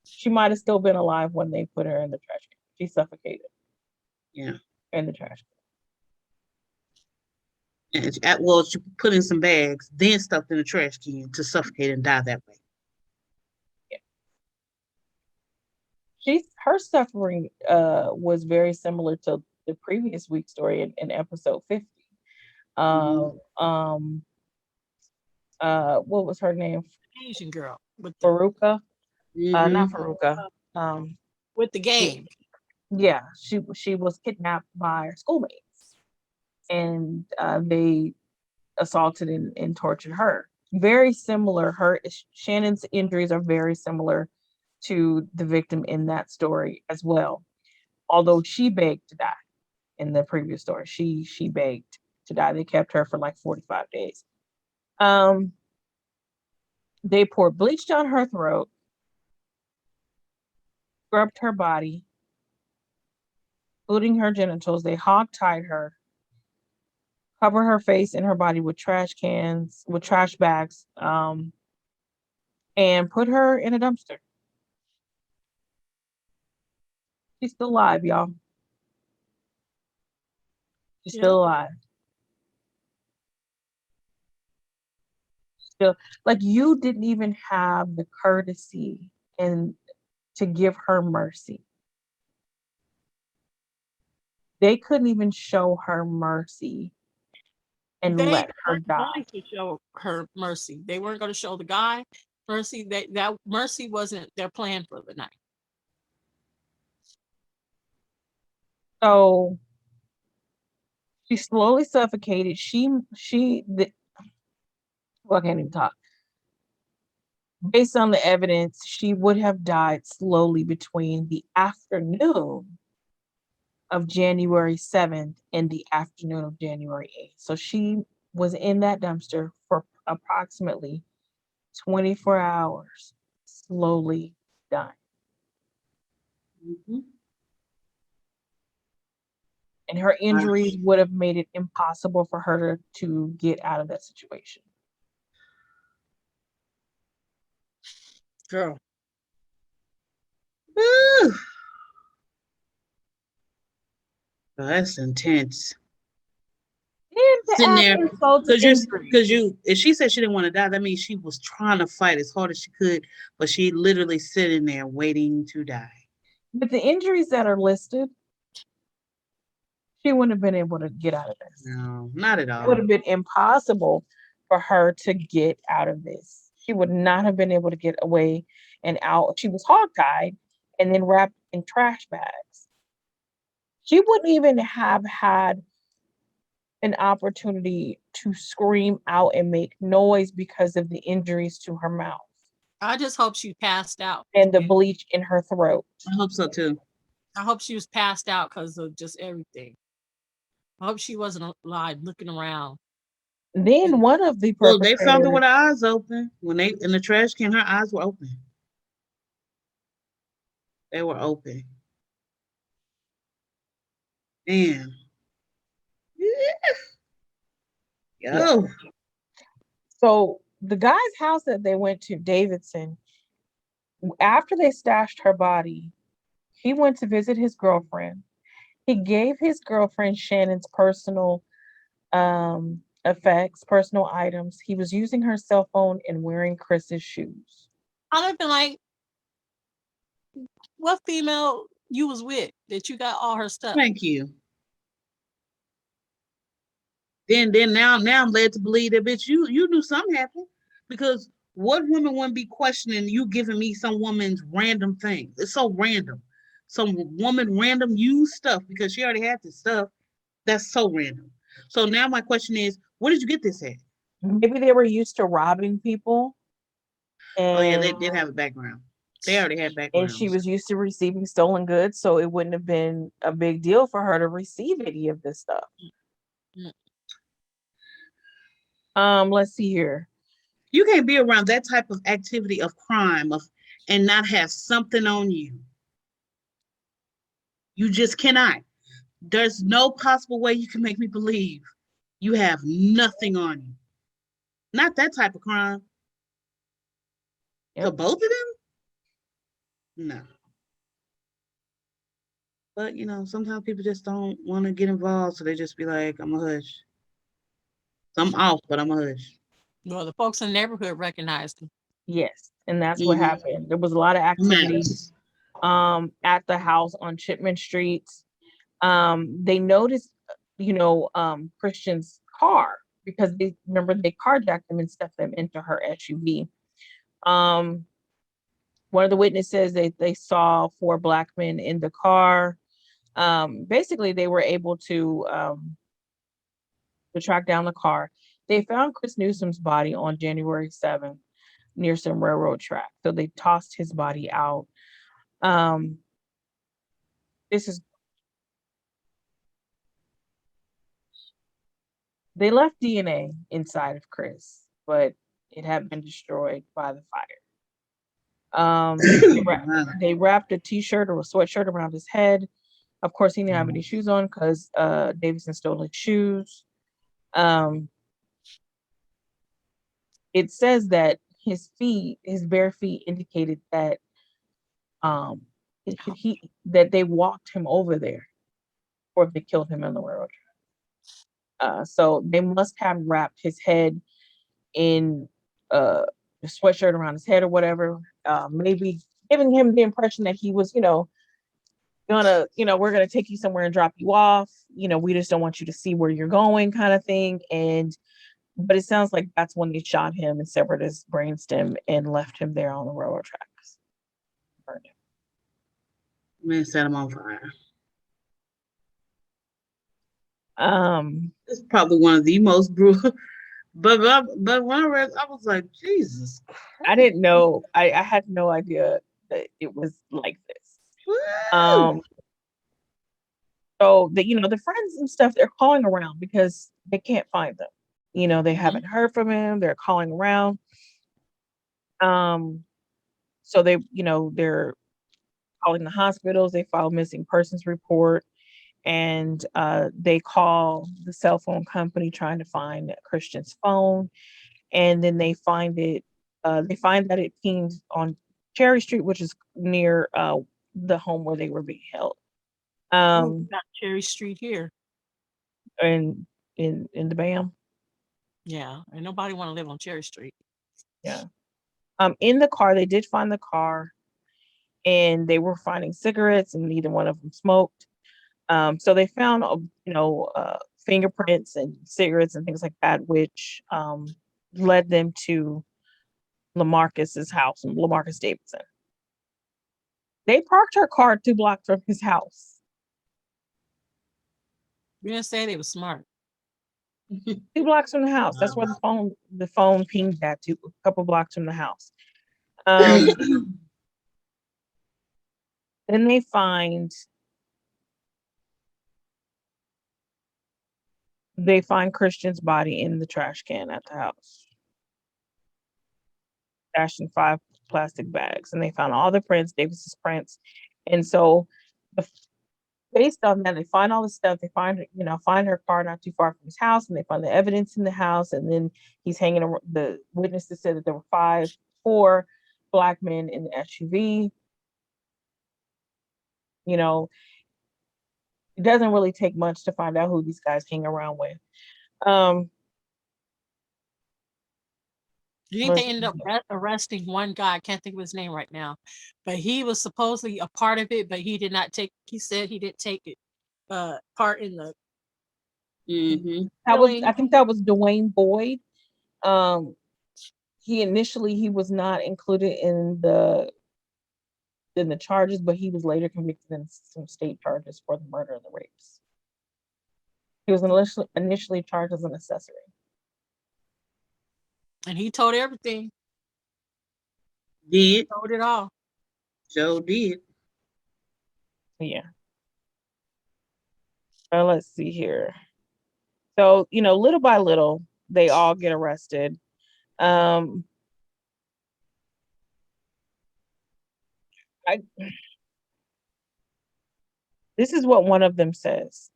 [SPEAKER 1] She might have still been alive when they put her in the trash can. She suffocated.
[SPEAKER 3] Yeah.
[SPEAKER 1] In the trash
[SPEAKER 3] can. And she put in some bags, then stuffed in the trash can to suffocate and die that way.
[SPEAKER 1] Yeah. Her suffering was very similar to the previous week's story in episode 50. uh, um, what was her name?
[SPEAKER 2] Asian girl with the
[SPEAKER 1] Faruka. Not
[SPEAKER 3] Mm-hmm.
[SPEAKER 1] Faruka. Um,
[SPEAKER 2] with the
[SPEAKER 1] yeah,
[SPEAKER 2] game.
[SPEAKER 1] yeah, she was kidnapped by her schoolmates, and they assaulted and tortured her. Very similar. Her Shannon's injuries are very similar to the victim in that story as well. Although she begged to die in the previous story, she begged to die. They kept her for like 45 days. Um, they poured bleach down her throat, scrubbed her body, including her genitals. They hog-tied her, covered her face and her body with trash cans, with trash bags, and put her in a dumpster. She's still alive, y'all. She's
[SPEAKER 2] Yeah.
[SPEAKER 1] still alive. Still, like you didn't even have the courtesy and to give her mercy. They couldn't even show her mercy and
[SPEAKER 2] They
[SPEAKER 1] let her
[SPEAKER 2] weren't
[SPEAKER 1] die.
[SPEAKER 2] going to show her mercy. They weren't going to show the guy mercy. That mercy wasn't their plan for the night.
[SPEAKER 1] So she slowly suffocated. Well, I can't even talk. Based on the evidence, she would have died slowly between the afternoon of January 7th and the afternoon of January 8th. So she was in that dumpster for approximately 24 hours, slowly dying.
[SPEAKER 3] Mm-hmm.
[SPEAKER 1] And her injuries would have made it impossible for her to get out of that situation.
[SPEAKER 2] Girl.
[SPEAKER 3] Whew. Oh, that's intense.
[SPEAKER 1] And to
[SPEAKER 3] Sitting
[SPEAKER 1] add
[SPEAKER 3] there
[SPEAKER 1] insult to injury.
[SPEAKER 3] if she said she didn't want to die, that means she was trying to fight as hard as she could, but she literally sitting there waiting to die.
[SPEAKER 1] With the injuries that are listed, she wouldn't have been able to get out of this.
[SPEAKER 3] No, not at
[SPEAKER 1] It would
[SPEAKER 3] all.
[SPEAKER 1] have been impossible for her to get out of this. She would not have been able to get away and out. She was hogtied and then wrapped in trash bags. She wouldn't even have had an opportunity to scream out and make noise because of the injuries to her mouth
[SPEAKER 2] I just hope she passed out.
[SPEAKER 1] and the bleach in her throat.
[SPEAKER 3] I hope so too.
[SPEAKER 2] I hope she was passed out because of just everything. I hope she wasn't alive looking around.
[SPEAKER 1] Then one of the
[SPEAKER 3] Well, they found her with
[SPEAKER 1] perpetrators,
[SPEAKER 3] her eyes open. When they in the trash can, her eyes were open. They were open. Man.
[SPEAKER 1] yeah.
[SPEAKER 3] Yo.
[SPEAKER 1] So the guy's house that they went to, Davidson, after they stashed her body, he went to visit his girlfriend. He gave his girlfriend Shannon's personal effects, personal items. He was using her cell phone and wearing Chris's shoes.
[SPEAKER 2] I'd have been like, what female you was with that you got all her stuff?
[SPEAKER 3] Thank you. Then now I'm led to believe that bitch you knew something happened because what woman wouldn't be questioning you giving me some woman's random thing? It's so random. Some woman random used stuff because she already had this stuff. That's so random. So now my question is, where did you get this at?
[SPEAKER 1] Maybe they were used to robbing people
[SPEAKER 3] Oh yeah,
[SPEAKER 1] and
[SPEAKER 3] they did have a background. They already had
[SPEAKER 1] she
[SPEAKER 3] backgrounds.
[SPEAKER 1] was used to receiving stolen goods, so it wouldn't have been a big deal for her to receive any of this stuff.
[SPEAKER 2] Mm.
[SPEAKER 1] Let's see here.
[SPEAKER 3] You can't be around that type of activity of crime and not have something on you. You just cannot. There's no possible way you can make me believe you have nothing on you. Not that type of crime.
[SPEAKER 1] Yep.
[SPEAKER 3] For both of them? No. But sometimes people just don't want to get involved, so they just be like, I'm a hush. So I'm off, but I'm a hush.
[SPEAKER 2] Well, the folks in the neighborhood recognized him.
[SPEAKER 1] Yes, and that's what happened. There was a lot of activity at the house on Chipman Street. They noticed, Christian's car because they remember they carjacked them and stuffed them into her SUV. Um, One of the witnesses they saw four black men in the car. Basically, they were able to track down the car. They found Chris Newsom's body on January 7th near some railroad track. So they tossed his body out. Um, this is They left DNA inside of Chris, but it had been destroyed by the fire.
[SPEAKER 3] Wow.
[SPEAKER 1] They wrapped a t-shirt or a sweatshirt around his head. Of course, he didn't have any shoes on because Davidson stole his shoes. Um, it says that his bare feet, indicated that um, that they walked him over there, or they killed him on the railroad. So they must have wrapped his head in a sweatshirt around his head or whatever, maybe giving him the impression that he was, we're gonna take you somewhere and drop you off. We just don't want you to see where you're going, kind of thing. But it sounds like that's when they shot him and severed his brainstem and left him there on the railroad tracks. Burned him.
[SPEAKER 3] Man, set him on fire. It's probably one of the most brutal. But when I read, I was like, Jesus
[SPEAKER 1] I didn't know. I had no idea that it was like this.
[SPEAKER 3] Christ.
[SPEAKER 1] So the friends and stuff, they're calling around because they can't find them. They haven't heard from him. They're calling around. So they're calling the hospitals. They file missing persons report, and they call the cell phone company trying to find Christian's phone, and then they find it. They find that it pinged on Cherry Street, which is near the home where they were being held.
[SPEAKER 2] Got Cherry Street here.
[SPEAKER 1] And in the BAM.
[SPEAKER 2] Yeah, and nobody want to live on Cherry Street.
[SPEAKER 1] Yeah. In the car, they did find the car, and they were finding cigarettes, and neither one of them smoked. So they found, fingerprints and cigarettes and things like that, which led them to Lamarcus's house, and Lamarcus Davidson. They parked her car 2 blocks from his house.
[SPEAKER 2] We didn't say they were smart.
[SPEAKER 1] 2 blocks from the house. That's where the phone pinged at, a couple blocks from the house. Then they find Christian's body in the trash can at the house, stashed in 5 plastic bags, and they found all the prints, Davis's prints. And so based on that, they find all the stuff. They find her car not too far from his house, and they find the evidence in the house. And then he's hanging around. The witnesses said that there were 4 black men in the SUV. It doesn't really take much to find out who these guys hang around with.
[SPEAKER 2] You think they ended up arresting one guy? I can't think of his name right now, but he was supposedly a part of it, but he did not take. He said he didn't take it part in the.
[SPEAKER 1] I think that was Dwayne Boyd. He was not included in the charges, but he was later convicted in some state charges for the murder and the rapes. He was initially charged as an accessory.
[SPEAKER 2] And he told everything.
[SPEAKER 3] Did.
[SPEAKER 2] He told it all.
[SPEAKER 3] Joe did.
[SPEAKER 1] Yeah. Let's see here. So, little by little, they all get arrested. This is what one of them says.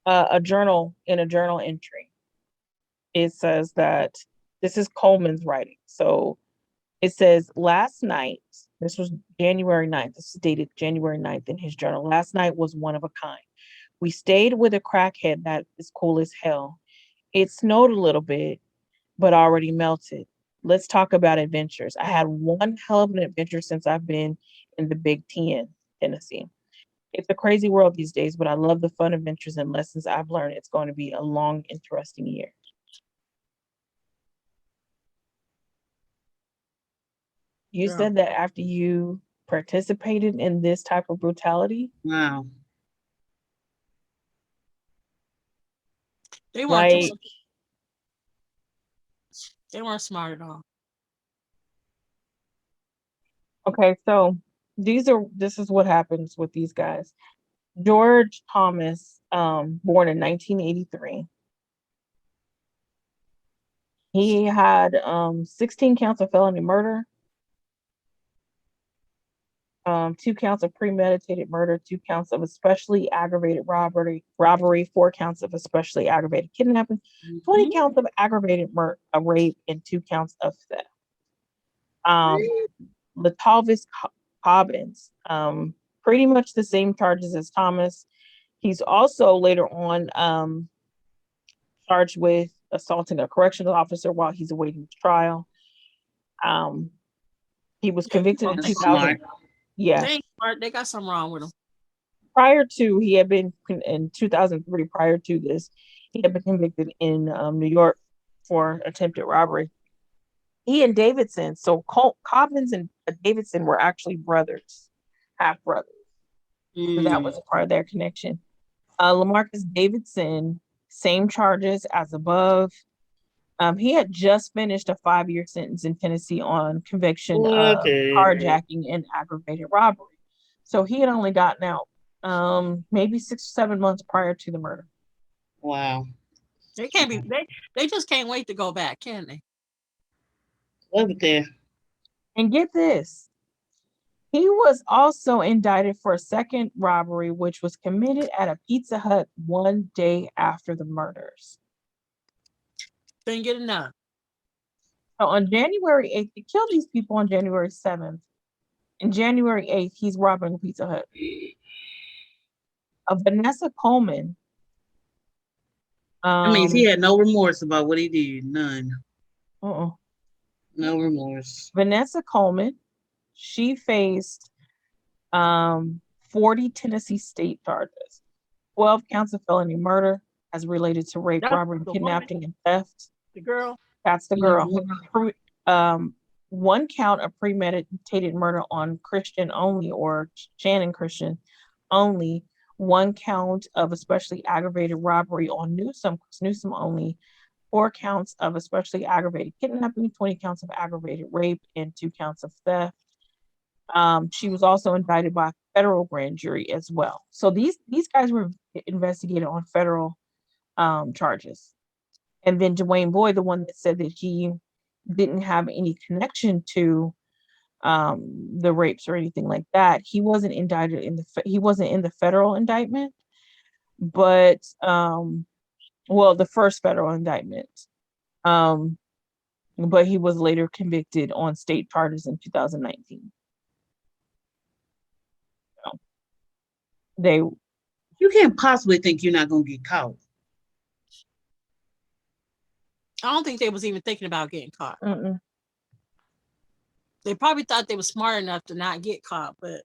[SPEAKER 1] In a journal entry, it says that this is Coleman's writing. So it says, last night, this was January 9th. This is dated January 9th in his journal. Last night was one of a kind. We stayed with a crackhead that is cool as hell. It snowed a little bit, but already melted. Let's talk about adventures. I had one hell of an adventure since I've been in the Big Ten, Tennessee. It's a crazy world these days, but I love the fun adventures and lessons I've learned. It's going to be a long, interesting year. You
[SPEAKER 2] Girl,
[SPEAKER 1] said that after you participated in this type of brutality,
[SPEAKER 3] Wow.
[SPEAKER 2] they weren't
[SPEAKER 1] like,
[SPEAKER 2] just they weren't smart at all.
[SPEAKER 1] okay, so this is what happens with these guys. George Thomas, born in 1983, he had 16 counts of felony murder, 2 counts of premeditated murder, 2 counts of especially aggravated robbery, 4 counts of especially aggravated kidnapping, 20
[SPEAKER 3] Mhm.
[SPEAKER 1] counts of aggravated rape, and 2 counts of theft. Um, Latavis Cobbins, pretty much the same charges as Thomas. He's also later on charged with assaulting a correctional officer while he's awaiting his trial. Um, he was
[SPEAKER 2] Yeah,
[SPEAKER 1] convicted in
[SPEAKER 2] folks,
[SPEAKER 3] That's
[SPEAKER 1] 2000.
[SPEAKER 3] smart.
[SPEAKER 1] Yeah,
[SPEAKER 2] they ain't smart. They got something wrong with them.
[SPEAKER 1] prior to he had been in 2003. Prior to this, he had been convicted in New York for attempted robbery. He and Davidson, so Cobbins and Davidson were actually brothers, half brothers. So that
[SPEAKER 3] Mm.
[SPEAKER 1] was a part of their connection. Lamarcus Davidson, same charges as above. He had just finished a 5-year sentence in Tennessee on conviction of
[SPEAKER 3] Okay.
[SPEAKER 1] carjacking and aggravated robbery. So he had only gotten out maybe 6 or 7 months prior to the murder.
[SPEAKER 3] Wow.
[SPEAKER 2] They can't be. They just can't wait to go back, can they?
[SPEAKER 3] Love it there.
[SPEAKER 1] And get this, he was also indicted for a second robbery, which was committed at a Pizza Hut one day after the murders.
[SPEAKER 2] Didn't get enough.
[SPEAKER 1] So on January 8th, he killed these people on January 7th. And January 8th, he's robbing a Pizza Hut. Vanessa Coleman.
[SPEAKER 3] That means he
[SPEAKER 1] Um,
[SPEAKER 3] had no remorse about what he did. None.
[SPEAKER 1] uh-uh.
[SPEAKER 3] No remorse.
[SPEAKER 1] Vanessa Coleman, she faced 40 Tennessee state charges, 12 counts of felony murder as related to rape,
[SPEAKER 2] That's
[SPEAKER 1] robbery,
[SPEAKER 2] the woman,
[SPEAKER 1] kidnapping, and theft.
[SPEAKER 2] the girl.
[SPEAKER 1] That's the girl.
[SPEAKER 3] Mhm.
[SPEAKER 1] 1 count of premeditated murder on Christian only, or Channon Christian only. 1 count of especially aggravated robbery on Newsom only. 4 counts of especially aggravated kidnapping, 20 counts of aggravated rape, and 2 counts of theft. She was also indicted by a federal grand jury as well. So these guys were investigated on federal charges. And then Dwayne Boyd, the one that said that he didn't have any connection to the rapes or anything like that, he wasn't indicted he wasn't in the federal indictment, but well, the first federal indictment. Um, but he was later convicted on state charges in 2019. So they
[SPEAKER 3] You can't possibly think you're not gonna get caught.
[SPEAKER 2] I don't think they was even thinking about getting caught.
[SPEAKER 1] mm-mm.
[SPEAKER 2] They probably thought they were smart enough to not get caught, but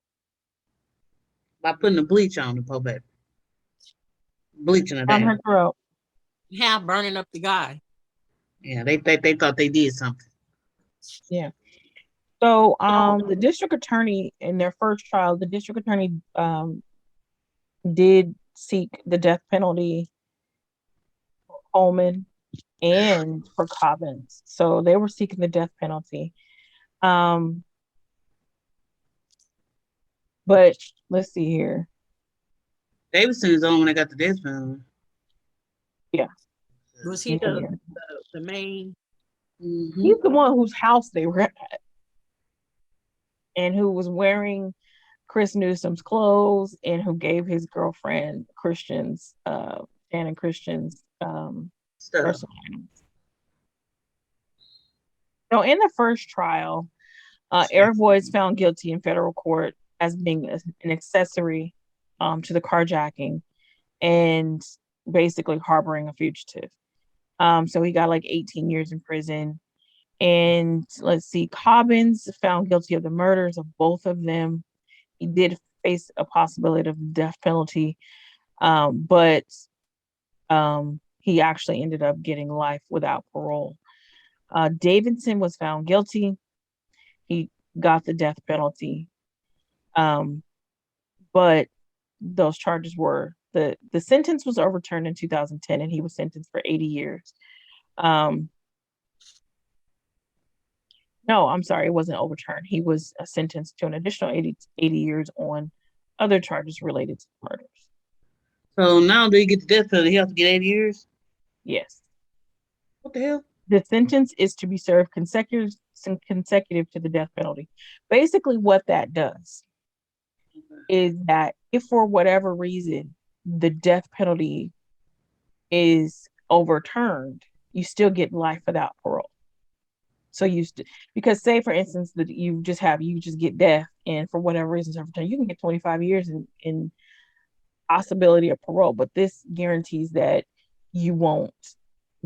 [SPEAKER 3] By putting the bleach on the po baby. Bleaching her
[SPEAKER 1] Down her
[SPEAKER 3] down.
[SPEAKER 1] throat.
[SPEAKER 2] half burning up the guy.
[SPEAKER 3] Yeah, they thought they did something.
[SPEAKER 1] Yeah. So the district attorney in their first trial, the district attorney did seek the death penalty for Coleman and for Cobbins. So they were seeking the death penalty. But let's see here.
[SPEAKER 3] Davidson is the only one that got the death penalty.
[SPEAKER 1] Yeah.
[SPEAKER 2] Was he the main?
[SPEAKER 3] Mm-hmm.
[SPEAKER 1] He's the one whose house they were at and who was wearing Chris Newsom's clothes and who gave his girlfriend Christian's Shannon Christian's
[SPEAKER 3] Stuff.
[SPEAKER 1] personal items. So in the first trial, Eric Boyd's found guilty in federal court as being an accessory to the carjacking and basically harboring a fugitive. So he got like 18 years in prison. And let's see, Cobbins found guilty of the murders of both of them. He did face a possibility of death penalty, but he actually ended up getting life without parole. Davidson was found guilty. He got the death penalty, but those charges were the sentence was overturned in 2010, and he was sentenced for 80 years. No, I'm sorry, it wasn't overturned. He was sentenced to an additional 80 years on other charges related to murders.
[SPEAKER 3] So now do you get the death penalty? He has to get 80 years?
[SPEAKER 1] Yes.
[SPEAKER 3] What the hell?
[SPEAKER 1] The sentence is to be served consecutive to the death penalty. Basically, what that does is that if for whatever reason the death penalty is overturned, you still get life without parole. So because say for instance that you just get death, and for whatever reason overturned, you can get 25 years in possibility of parole, but this guarantees that you won't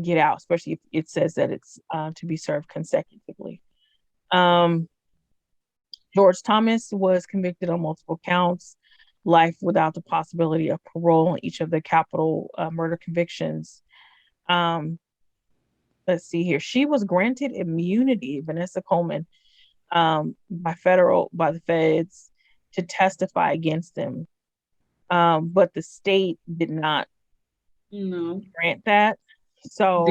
[SPEAKER 1] get out, especially if it says that it's to be served consecutively. George Thomas was convicted on multiple counts, life without the possibility of parole on each of the capital murder convictions. Let's see here. She was granted immunity, Vanessa Coleman, by the feds to testify against him. But the state did not grant that. So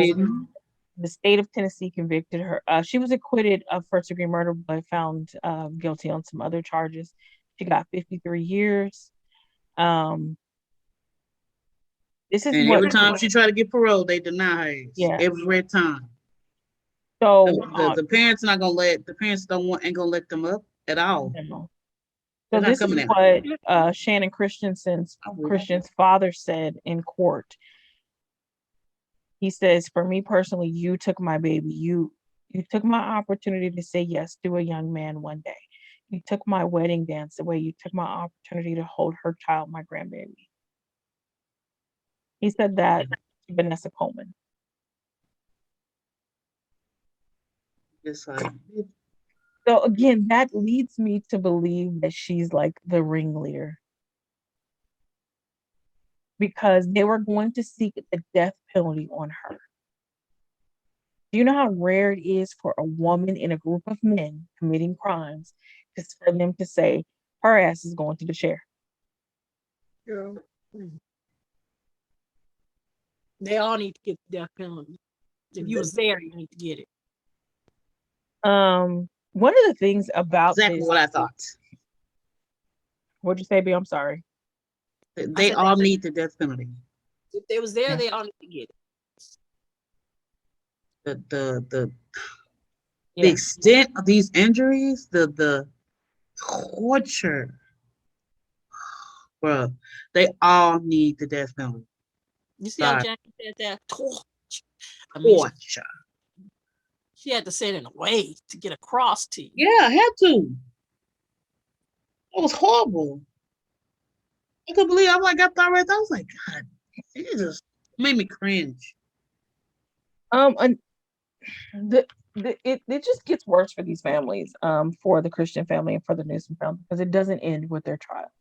[SPEAKER 1] the state of Tennessee convicted her. She was acquitted of first-degree murder, but found guilty on some other charges. She got 53 years. This is
[SPEAKER 3] every time she tried to get parole, they deny her.
[SPEAKER 1] Yeah.
[SPEAKER 3] Every time.
[SPEAKER 1] So
[SPEAKER 3] the parents ain't gonna let them up at all.
[SPEAKER 1] No. So this is what Channon Christian's father said in court. He says, "For me personally, you took my baby. You took my opportunity to say yes to a young man one day. You took my wedding dance away. You took my opportunity to hold her child, my grandbaby." He said that to Vanessa Coleman. So again, that leads me to believe that she's like the ringleader, because they were going to seek the death penalty on her. Do you know how rare it is for a woman in a group of men committing crimes just for them to say her ass is going to the chair?
[SPEAKER 2] Yeah. They all need to get the death penalty. If you was there, you need to get it.
[SPEAKER 1] One of the things about
[SPEAKER 3] exactly what I thought.
[SPEAKER 1] What'd you say, B? I'm sorry.
[SPEAKER 3] They all need the death penalty.
[SPEAKER 2] If they was there, they all need to get
[SPEAKER 3] it. The extent of these injuries, the torture, bro, they all need the death penalty.
[SPEAKER 2] You see how Jackie said that? Torture. She had to say it in a way to get across to you.
[SPEAKER 3] Yeah, I had to. It was horrible. I couldn't believe I got that right. I was like, God, it just made me cringe.
[SPEAKER 1] And it just gets worse for these families, for the Christian family and for the Newsom family, because it doesn't end with their trials.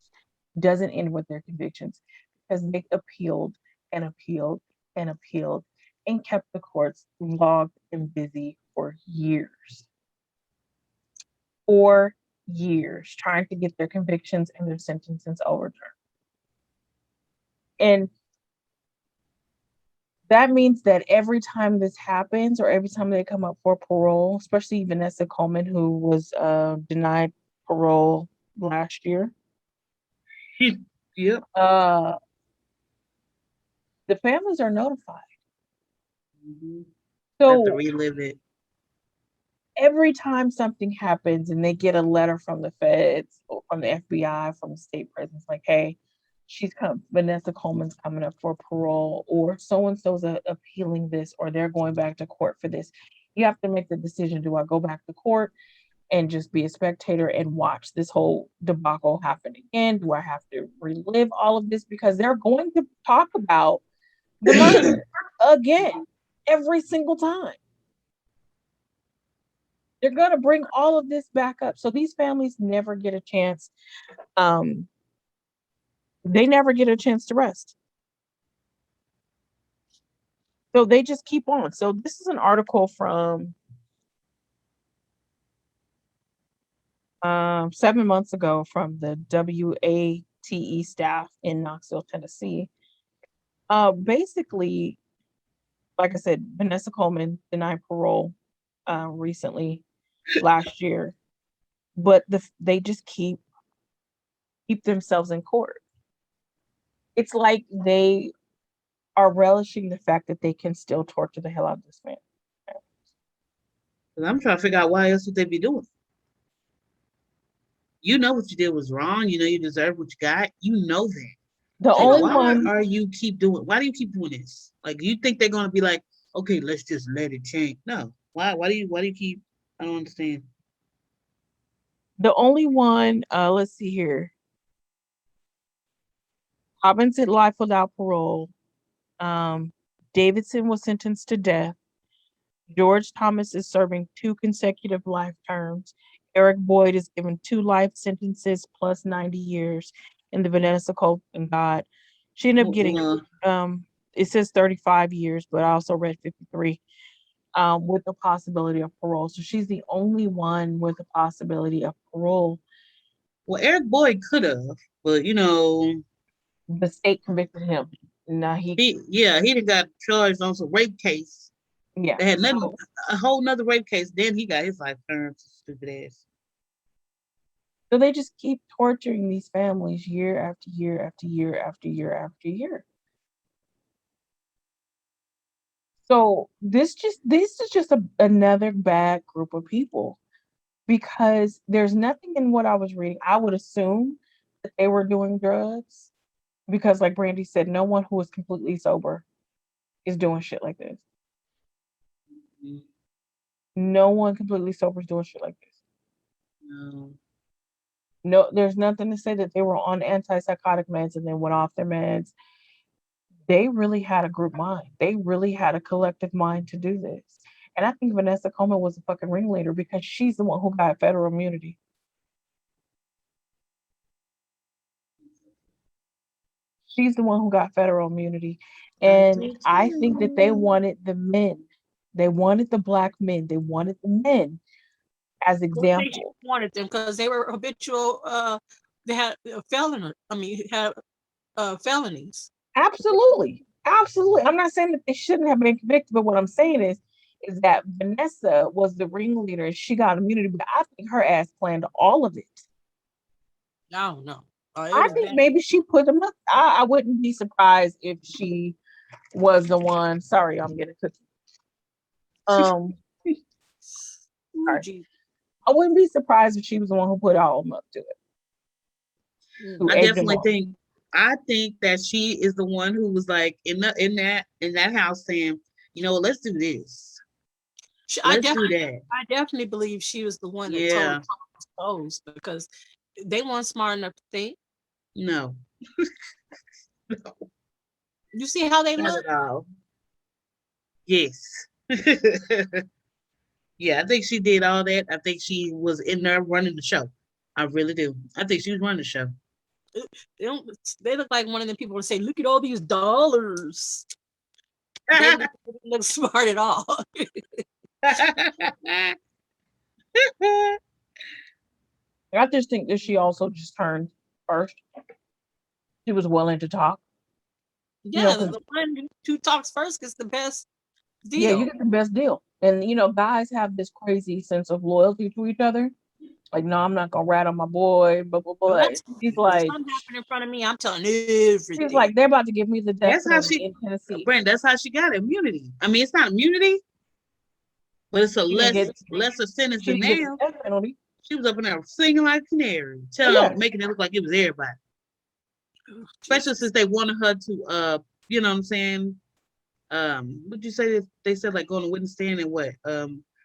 [SPEAKER 1] It doesn't end with their convictions, because they appealed and appealed and appealed and kept the courts logged and busy for years. 4 years trying to get their convictions and their sentences overturned. And that means that every time this happens, or every time they come up for parole, especially Vanessa Coleman, who was denied parole last year.
[SPEAKER 3] Yep.
[SPEAKER 1] The families are notified.
[SPEAKER 3] Mm-hmm.
[SPEAKER 1] So
[SPEAKER 3] have to relive it.
[SPEAKER 1] Every time something happens and they get a letter from the feds or from the FBI, from the state prisons, like, hey, Vanessa Coleman's coming up for parole, or so-and-so's appealing this, or they're going back to court for this. You have to make the decision, do I go back to court and just be a spectator and watch this whole debacle happen again? Do I have to relive all of this? Because they're going to talk about the murder again every single time. They're going to bring all of this back up. So these families never get a chance They never get a chance to rest. So they just keep on. So this is an article from 7 months ago from the WATE staff in Knoxville, Tennessee. Basically, like I said, Vanessa Coleman denied parole recently last year, but they just keep themselves in court. It's like they are relishing the fact that they can still torture the hell out of this man.
[SPEAKER 3] Because I'm trying to figure out why else would they be doing. You know what you did was wrong. You know you deserve what you got. You know that.
[SPEAKER 1] The
[SPEAKER 3] So
[SPEAKER 1] only
[SPEAKER 3] why
[SPEAKER 1] one,
[SPEAKER 3] are you keep doing? Why do you keep doing this? Like you think they're gonna be like, okay, let's just let it change? No. Why? Why do you keep? I don't understand.
[SPEAKER 1] the only one. Let's see here. Robbins did life without parole. Um, Davidson was sentenced to death. George Thomas is serving 2 consecutive life terms. Eric Boyd is given 2 life sentences plus 90 years. And the Vanessa Copeland God, she ended up getting it says 35 years, but I also read 53 with the possibility of parole. So she's the only one with the possibility of parole.
[SPEAKER 3] Well, Eric Boyd could have, but you know,
[SPEAKER 1] The state convicted him. Now
[SPEAKER 3] he done got charged on some rape case.
[SPEAKER 1] yeah.
[SPEAKER 3] They had nothing,
[SPEAKER 1] So,
[SPEAKER 3] a whole nother rape case. Then he got his life term. Stupid ass.
[SPEAKER 1] so they just keep torturing these families year after year after year after year after year. So this is just another bad group of people because there's nothing in what I was reading. I would assume that they were doing drugs because, like Brandy said, no one who is completely sober is doing shit like this. No one completely sober is doing shit like this.
[SPEAKER 3] No.
[SPEAKER 1] No, there's nothing to say that they were on antipsychotic meds and then went off their meds. They really had a group mind. They really had a collective mind to do this. And I think Vanessa Coleman was a fucking ringleader because she's the one who got federal immunity. She's the one who got federal immunity. And I think that they wanted the men. They wanted the black men. They wanted the men as
[SPEAKER 2] They
[SPEAKER 1] example.
[SPEAKER 2] wanted them because they were habitual. They had felony. I mean, had felonies.
[SPEAKER 1] Absolutely. Absolutely. I'm not saying that they shouldn't have been convicted, but what I'm saying is that Vanessa was the ringleader and she got immunity, but I think her ass planned all of it.
[SPEAKER 2] I don't know.
[SPEAKER 1] I think maybe she put them up. I wouldn't be surprised if she was the one. Sorry, I'm getting cookie. Sorry. I wouldn't be surprised if she was the one who put all of them up to it.
[SPEAKER 3] I think that she is the one who was like in that house saying, you know, let's do this.
[SPEAKER 2] I definitely believe she was the one that told Thomas because they weren't smart enough to think.
[SPEAKER 3] No.
[SPEAKER 2] No. You see how they look?
[SPEAKER 3] Yes. Yeah, I think she did all that. I think she was in there running the show. I really do. I think she was running the show.
[SPEAKER 2] They look like one of the people would say, look at all these dollars. They didn't look smart at all.
[SPEAKER 1] I just think that she also just turned first. She was willing to talk.
[SPEAKER 2] Yeah, the one who talks first gets the best deal.
[SPEAKER 1] Yeah, you get the best deal. And guys have this crazy sense of loyalty to each other. Like, no, I'm not gonna rat on my boy, but he's like,
[SPEAKER 2] something happened in front of me, I'm telling everything.
[SPEAKER 1] He's like, they're about to give me the death
[SPEAKER 3] penalty in Tennessee. Brent, that's how she got immunity. I mean, it's not immunity, but it's a lesser sentence than now. She was up in there singing like a canary, making it look like it was everybody. Especially since they wanted her to, you know what I'm saying? What'd you say? They said like go on the witness stand and what?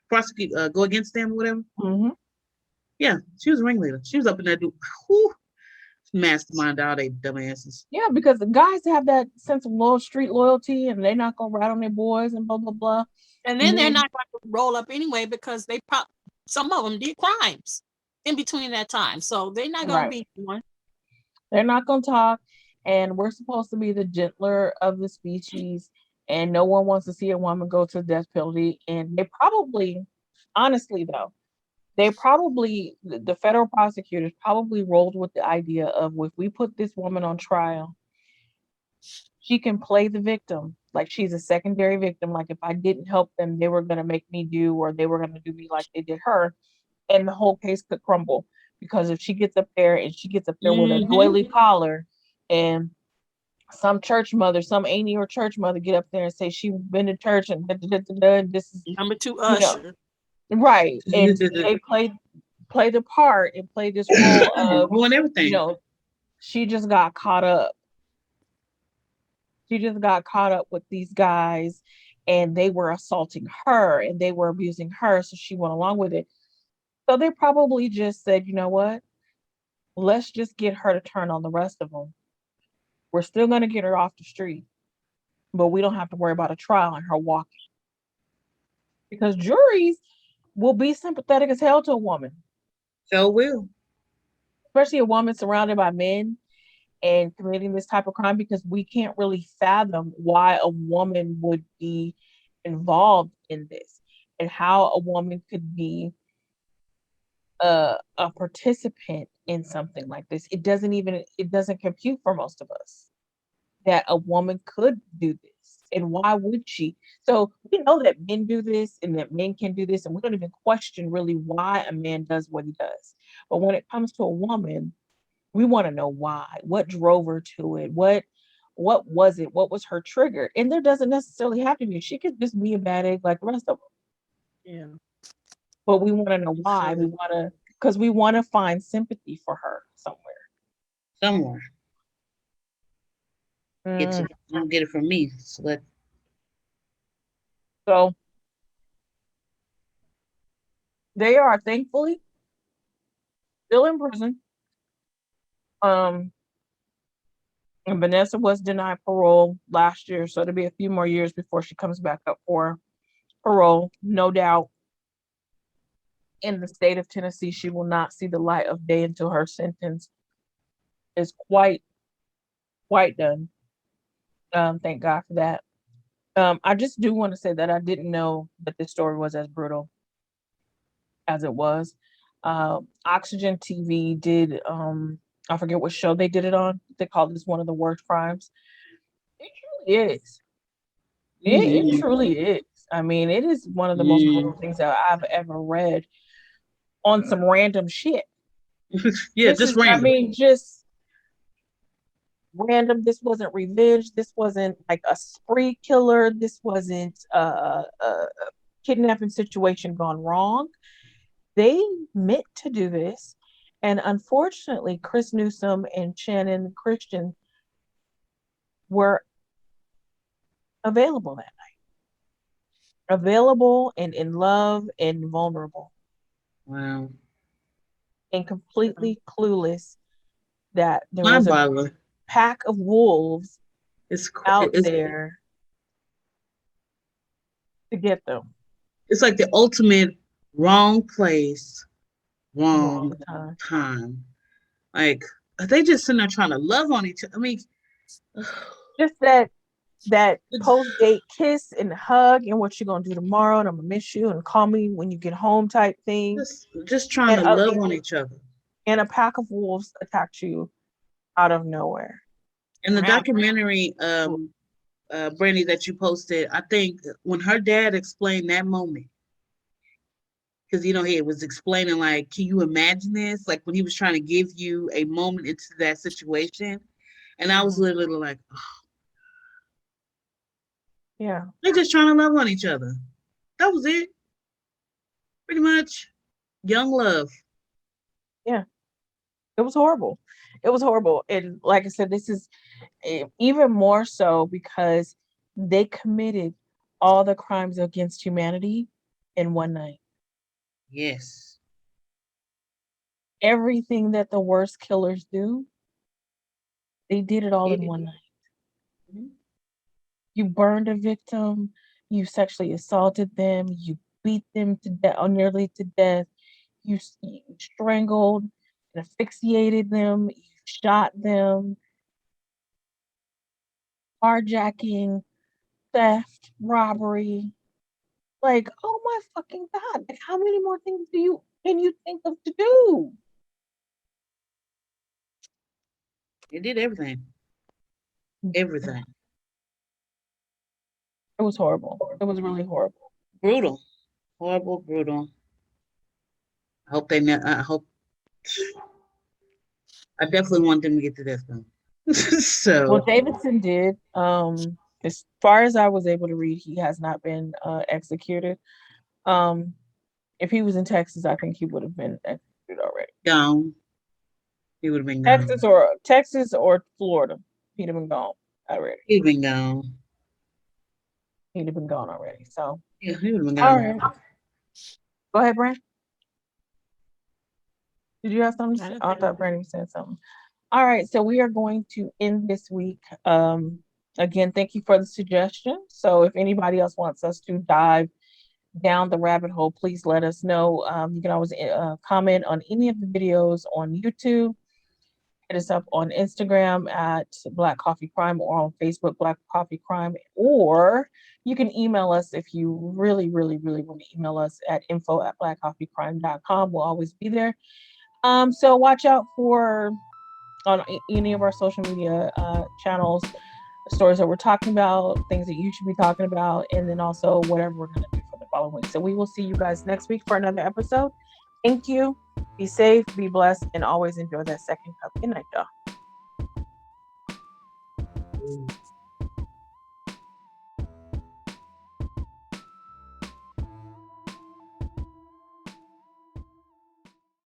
[SPEAKER 3] Prosecute, go against them or whatever.
[SPEAKER 1] Mm-hmm.
[SPEAKER 3] Yeah, she was a ringleader. She was up in there doing mastermind all they dumbasses.
[SPEAKER 1] Yeah, because the guys have that sense of street loyalty, and they're not gonna rat on their boys and blah blah blah.
[SPEAKER 2] And then they're not going to roll up anyway because some of them did crimes in between that time, so they're not going to be one.
[SPEAKER 1] They're not going to talk. and we're supposed to be the gentler of the species, and no one wants to see a woman go to the death penalty. And they probably, honestly though, the federal prosecutors probably rolled with the idea of, if we put this woman on trial, she can play the victim, like she's a secondary victim. Like if I didn't help them, they were gonna make me do, or they were gonna do me like they did her, and the whole case could crumble. Because if she gets up there and she gets up there with a
[SPEAKER 3] Mm-hmm.
[SPEAKER 1] doily collar, and some church mother, some auntie or church mother get up there and say she been to church and da, da, da, da, da, and this is,
[SPEAKER 2] Number two
[SPEAKER 1] you know,
[SPEAKER 2] usher.
[SPEAKER 1] right, and they play the part and play this role of,
[SPEAKER 3] Ruin
[SPEAKER 1] you
[SPEAKER 3] everything.
[SPEAKER 1] know, she just got caught up. She just got caught up with these guys, and they were assaulting her and they were abusing her, so she went along with it. So they probably just said, you know what? Let's just get her to turn on the rest of them. We're still going to get her off the street, but we don't have to worry about a trial and her walking. Because juries will be sympathetic as hell to a woman,
[SPEAKER 3] So will.
[SPEAKER 1] especially a woman surrounded by men and committing this type of crime, because we can't really fathom why a woman would be involved in this, and how a woman could be a participant in something like this. It doesn't compute for most of us that a woman could do this. And why would she? So we know that men do this and that men can do this, and we don't even question really why a man does what he does. But when it comes to a woman, we want to know why. What drove her to it? What was it? What was her trigger? And there doesn't necessarily have to be. She could just be a bad egg like the rest of them.
[SPEAKER 2] Yeah.
[SPEAKER 1] But we want to know why.
[SPEAKER 3] So,
[SPEAKER 1] Because we want to find sympathy for her somewhere.
[SPEAKER 3] somewhere.
[SPEAKER 1] Mm.
[SPEAKER 3] Don't get it from me. So
[SPEAKER 1] So they are thankfully still in prison. Um, and Vanessa was denied parole last year, so it'll be a few more years before she comes back up for parole. No doubt, in the state of Tennessee, she will not see the light of day until her sentence is quite done. Thank God for that. I just do want to say that I didn't know that this story was as brutal as it was. Oxygen TV did, I forget what show they did it on. They called this one of the worst crimes. It truly is. It
[SPEAKER 3] mm-hmm.
[SPEAKER 1] truly is. I mean, it is one of the most brutal things that I've ever read on some random shit.
[SPEAKER 3] Yeah, just
[SPEAKER 1] I
[SPEAKER 3] random.
[SPEAKER 1] mean, just random. This wasn't revenge. This wasn't like a spree killer. This wasn't a kidnapping situation gone wrong. They meant to do this. And unfortunately, Chris Newsom and Channon Christian were available that night. Available and in love and vulnerable
[SPEAKER 3] Wow.
[SPEAKER 1] and completely clueless that there was
[SPEAKER 3] Mind
[SPEAKER 1] a
[SPEAKER 3] boggling.
[SPEAKER 1] pack of wolves out
[SPEAKER 3] It's
[SPEAKER 1] there to get them.
[SPEAKER 3] it's like the ultimate wrong place, wrong
[SPEAKER 1] Wrong time.
[SPEAKER 3] time. Like they just sitting there trying to love on each other. I mean,
[SPEAKER 1] Just that post date kiss and hug and what you gonna do tomorrow, and I'm gonna miss you and call me when you get home type thing.
[SPEAKER 3] just trying
[SPEAKER 1] And
[SPEAKER 3] to love on each other.
[SPEAKER 1] a pack of wolves attacked you out of nowhere.
[SPEAKER 3] In the
[SPEAKER 2] Wow.
[SPEAKER 3] documentary, Brandy, that you posted, I think when her dad explained that moment, because he was explaining like, can you imagine this? Like when he was trying to give you a moment into that situation, and I was
[SPEAKER 1] Mhm.
[SPEAKER 3] literally like, oh,
[SPEAKER 1] Yeah,
[SPEAKER 3] they're just trying to love on each other. That was it, pretty much. Young love.
[SPEAKER 1] yeah. It was horrible. It was horrible. And like I said, this is even more so because they committed all the crimes against humanity in one night.
[SPEAKER 3] Yes.
[SPEAKER 1] Everything that the worst killers do, they did it all in one night.
[SPEAKER 3] Mhm.
[SPEAKER 1] You burned a victim, you sexually assaulted them, you beat them to death, or nearly to death, you strangled and asphyxiated them, you shot them, carjacking, theft, robbery. Like, oh my fucking God. Like, how many more things can you think of to do?
[SPEAKER 3] It did everything. Everything.
[SPEAKER 1] It was horrible. It was really horrible.
[SPEAKER 3] Brutal. Horrible, brutal. I hope. I definitely want them to get to death though.
[SPEAKER 1] Well,
[SPEAKER 3] So
[SPEAKER 1] Davidson did. As far as I was able to read, he has not been executed. Um, if he was in Texas, I think he would have been executed already.
[SPEAKER 3] gone. He would have been gone.
[SPEAKER 1] Texas or Florida, he'd have been gone already.
[SPEAKER 3] He'd been gone.
[SPEAKER 1] He'd have been gone already. So,
[SPEAKER 3] Yeah, he would have been
[SPEAKER 1] all
[SPEAKER 3] gone.
[SPEAKER 1] right. Go ahead, Brand. Did you have something to say? I thought Brandon said something. All right, so we are going to end this week. Again, thank you for the suggestion. So if anybody else wants us to dive down the rabbit hole, please let us know. You can always comment on any of the videos on YouTube. Hit us up on Instagram at Black Coffee Crime or on Facebook, Black Coffee Crime, or you can email us if you really, really, really want to email us at info@blackcoffeecrime.com. We'll always be there. So watch out for on any of our social media channels, the stories that we're talking about, things that you should be talking about, and then also whatever we're going to do for the following week. So we will see you guys next week for another episode. Thank you. Be safe, be blessed, and always enjoy that second cup. Good night, y'all.